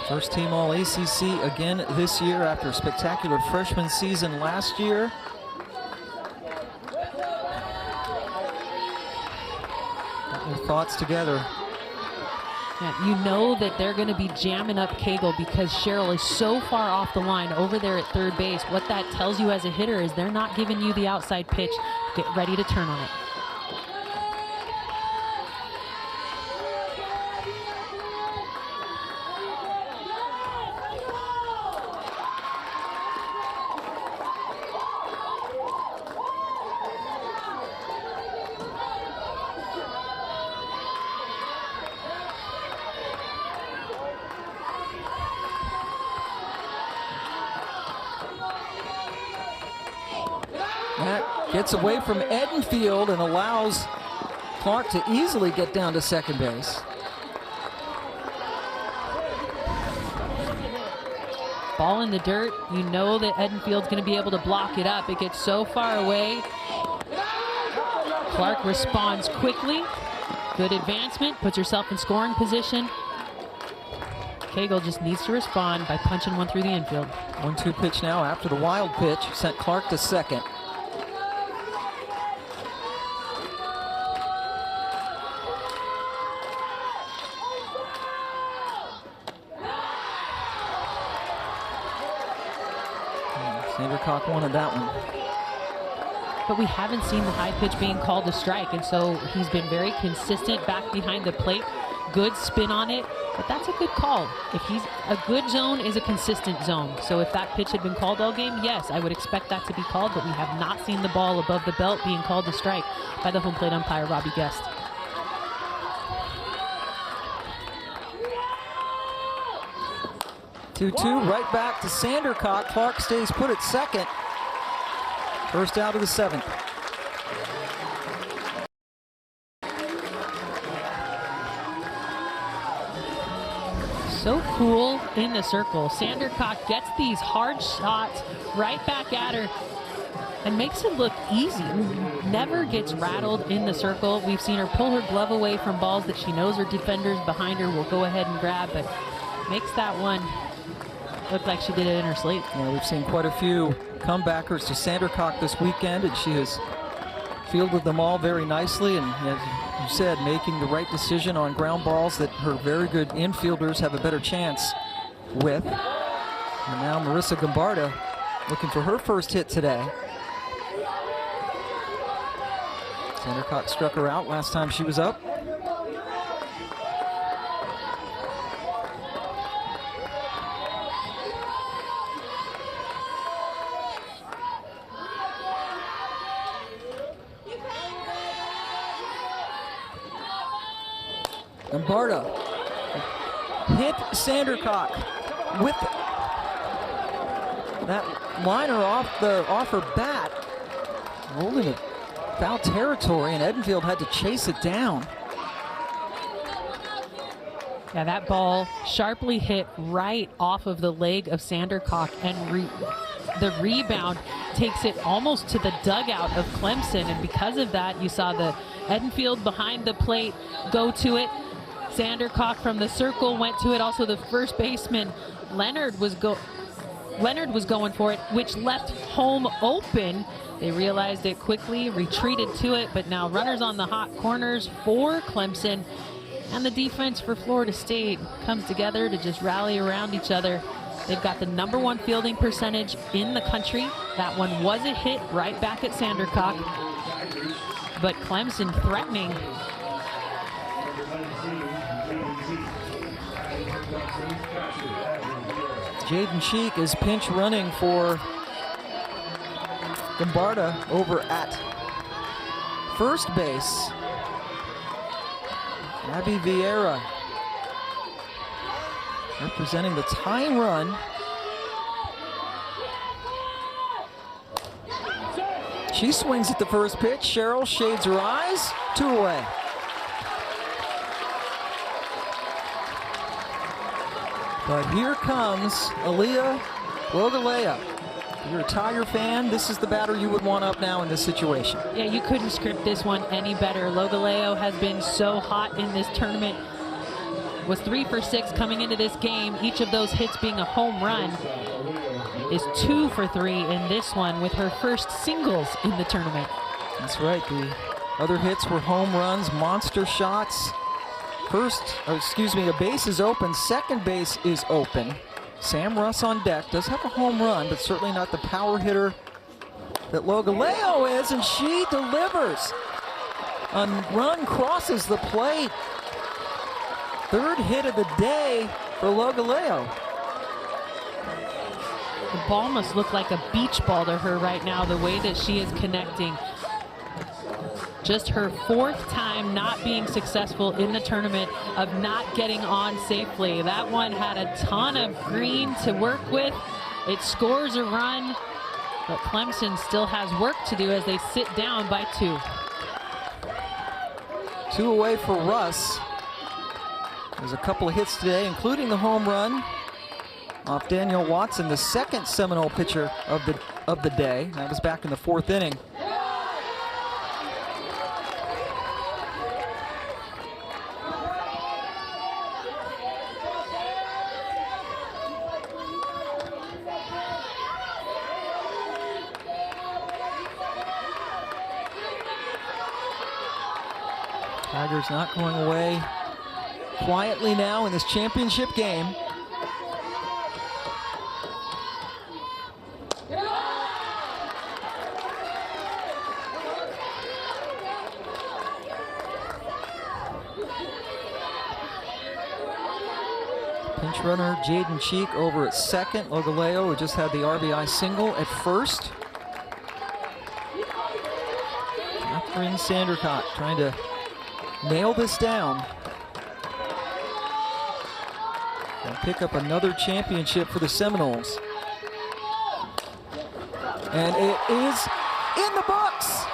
First team All ACC again this year after a spectacular freshman season last year. Got their thoughts together. Yeah, you know that they're going to be jamming up Cagle because Sherrill is so far off the line over there at 3rd base. What that tells you as a hitter is they're not giving you the outside pitch. Get ready to turn on it. That gets away from Edenfield and allows Clark to easily get down to 2nd base. Ball in the dirt, you know that Edenfield's going to be able to block it up. It gets so far away. Clark responds quickly. Good advancement, puts herself in scoring position. Cagle just needs to respond by punching one through the infield. 1-2 pitch now after the wild pitch sent Clark to 2nd. Sandercock wanted that one. But we haven't seen the high pitch being called a strike, and so he's been very consistent back behind the plate. Good spin on it, but that's a good call. If he's a good zone is a consistent zone. So if that pitch had been called all game, yes, I would expect that to be called, but we have not seen the ball above the belt being called a strike by the home plate umpire, Robbie Guest. Two-two, right back to Sandercock. Clark stays put at second. First out of the 7th. So cool in the circle. Sandercock gets these hard shots right back at her and makes it look easy. Never gets rattled in the circle. We've seen her pull her glove away from balls that she knows her defenders behind her will go ahead and grab, but makes that one look like she did it in her sleep. Yeah, we've seen quite a few comebackers to Sandercock this weekend, and she has fielded them all very nicely, and as you said, making the right decision on ground balls that her very good infielders have a better chance with. And now Marissa Gombarda looking for her first hit today. Sandercock struck her out last time she was up. Gombarda hit Sandercock with that liner off her bat, rolled into foul territory, and Edenfield had to chase it down. Yeah, that ball sharply hit right off of the leg of Sandercock, and the rebound takes it almost to the dugout of Clemson, and because of that, you saw the Edenfield behind the plate go to it. Sandercock from the circle went to it. Also, the first baseman Leonard was going for it, which left home open. They realized it quickly, retreated to it, but now runners on the hot corners for Clemson, and the defense for Florida State comes together to just rally around each other. They've got the #1 fielding percentage in the country. That one was a hit right back at Sandercock, but Clemson threatening. Jaden Sheik is pinch running for Gombarda over at first base. Abby Vieira representing the tying run. She swings at the first pitch. Cheryl shades her eyes. 2 away. But here comes Aaliyah Logalea. If you're a Tiger fan, this is the batter you would want up now in this situation. Yeah, you couldn't script this one any better. Logaleo has been so hot in this tournament. Was 3 for 6 coming into this game. Each of those hits being a home run. Is 2 for 3 in this one with her first singles in the tournament. That's right. The other hits were home runs, monster shots. A base is open, second base is open. Sam Russ on deck, does have a home run, but certainly not the power hitter that Logaleo is, and she delivers. A run crosses the plate. Third hit of the day for Logaleo. The ball must look like a beach ball to her right now, the way that she is connecting. Just her 4th time not being successful in the tournament of not getting on safely. That one had a ton of green to work with. It scores a run, but Clemson still has work to do as they sit down by 2. 2 away for Russ. There's a couple of hits today, including the home run off Daniel Watson, the second Seminole pitcher of the day. That was back in the 4th inning. Tigers not going away quietly now in this championship game. Pinch runner Jaden Cheek over at second. Logaleo, who just had the RBI single, at first. Catherine Sandercock trying to nail this down and pick up another championship for the Seminoles. And it is in the books.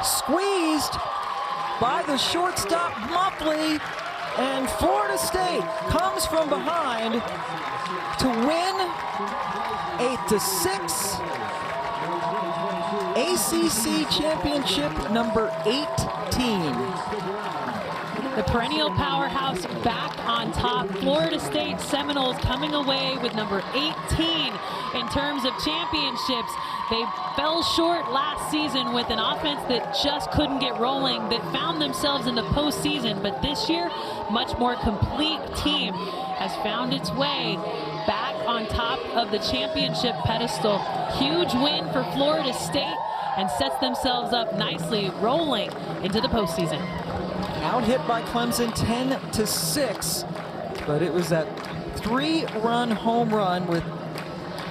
Squeezed by the shortstop Muffley, and Florida State comes from behind to win 8-6. ACC Championship number 18. The perennial powerhouse back on top. Florida State Seminoles coming away with number 18 in terms of championships. They fell short last season with an offense that just couldn't get rolling, that found themselves in the postseason. But this year, much more complete team has found its way back on top of the championship pedestal. Huge win for Florida State and sets themselves up nicely, rolling into the postseason. Out hit by Clemson 10-6, but it was that 3-run home run with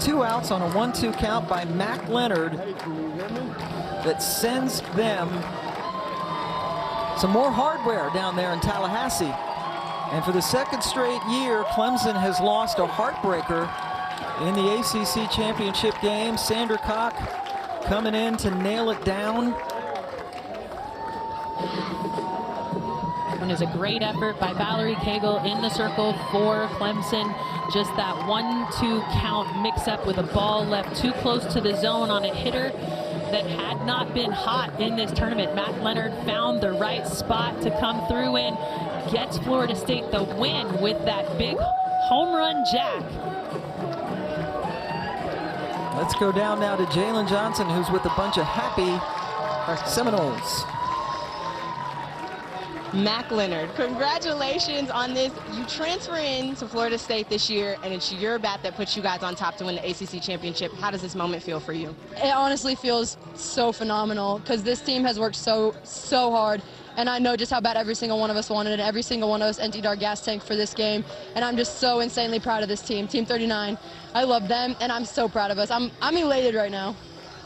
2 outs on a 1-2 count by Mac Leonard that sends them some more hardware down there in Tallahassee. And for the second straight year, Clemson has lost a heartbreaker in the ACC Championship game. Sandercock coming in to nail it down. And is a great effort by Valerie Cagle in the circle for Clemson. Just that 1-2 count mix-up with a ball left too close to the zone on a hitter that had not been hot in this tournament. Matt Leonard found the right spot to come through and gets Florida State the win with that big home run jack. Let's go down now to Jalen Johnson, who's with a bunch of happy Seminoles. Mac Leonard, congratulations on this. You transfer in to Florida State this year, and it's your bat that puts you guys on top to win the ACC Championship. How does this moment feel for you? It honestly feels so phenomenal because this team has worked so hard, and I know just how bad every single one of us wanted, and every single one of us emptied our gas tank for this game, and I'm just so insanely proud of this team. Team 39, I love them, and I'm so proud of us. I'm elated right now.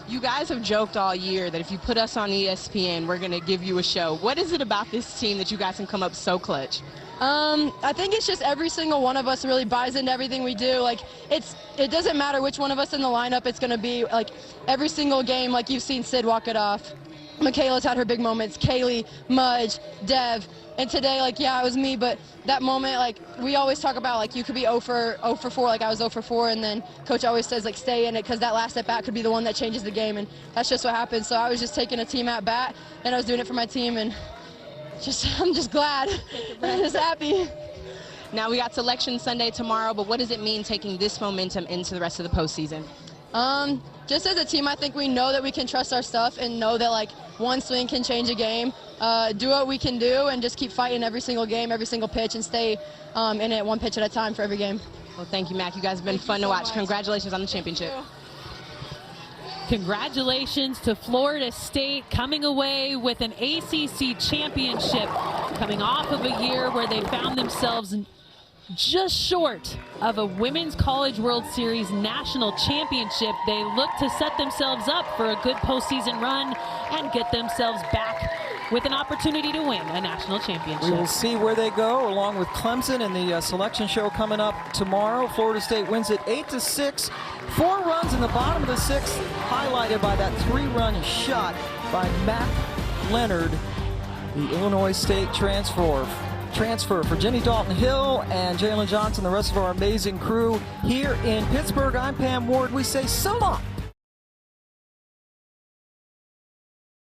You guys have joked all year that if you put us on ESPN, we're going to give you a show. What is it about this team that you guys can come up so clutch? I think it's just every single one of us really buys into everything we do. Like, it doesn't matter which one of us in the lineup it's going to be. Like, every single game, like you've seen Sid walk it off. Michaela's had her big moments. Kalei, Mudge, Dev. And today, like, yeah, it was me, but that moment, like, we always talk about, like, you could be 0 for 4, like I was 0 for 4, and then Coach always says, like, stay in it, because that last at-bat could be the one that changes the game, and that's just what happened. So I was just taking a team at-bat, and I was doing it for my team, and I'm just glad. I'm just happy. Now, we got Selection Sunday tomorrow, but what does it mean taking this momentum into the rest of the postseason? Just as a team, I think we know that we can trust our stuff and know that, like, one swing can change a game. Do what we can do and just keep fighting every single game, every single pitch, and stay in it one pitch at a time for every game. Well, thank you, Mac. You guys have been fun to watch. Congratulations on the championship. Congratulations to Florida State coming away with an ACC championship, coming off of a year where they found themselves just short of a Women's College World Series national championship. They look to set themselves up for a good postseason run and get themselves back with an opportunity to win a national championship. We will see where they go, along with Clemson in the selection show coming up tomorrow. Florida State wins it 8-6. 4 runs in the bottom of the 6th, highlighted by that 3-run shot by Mac Leonard, the Illinois State transfer for Jenny Dalton-Hill and Jalen Johnson, the rest of our amazing crew here in Pittsburgh. I'm Pam Ward. We say so long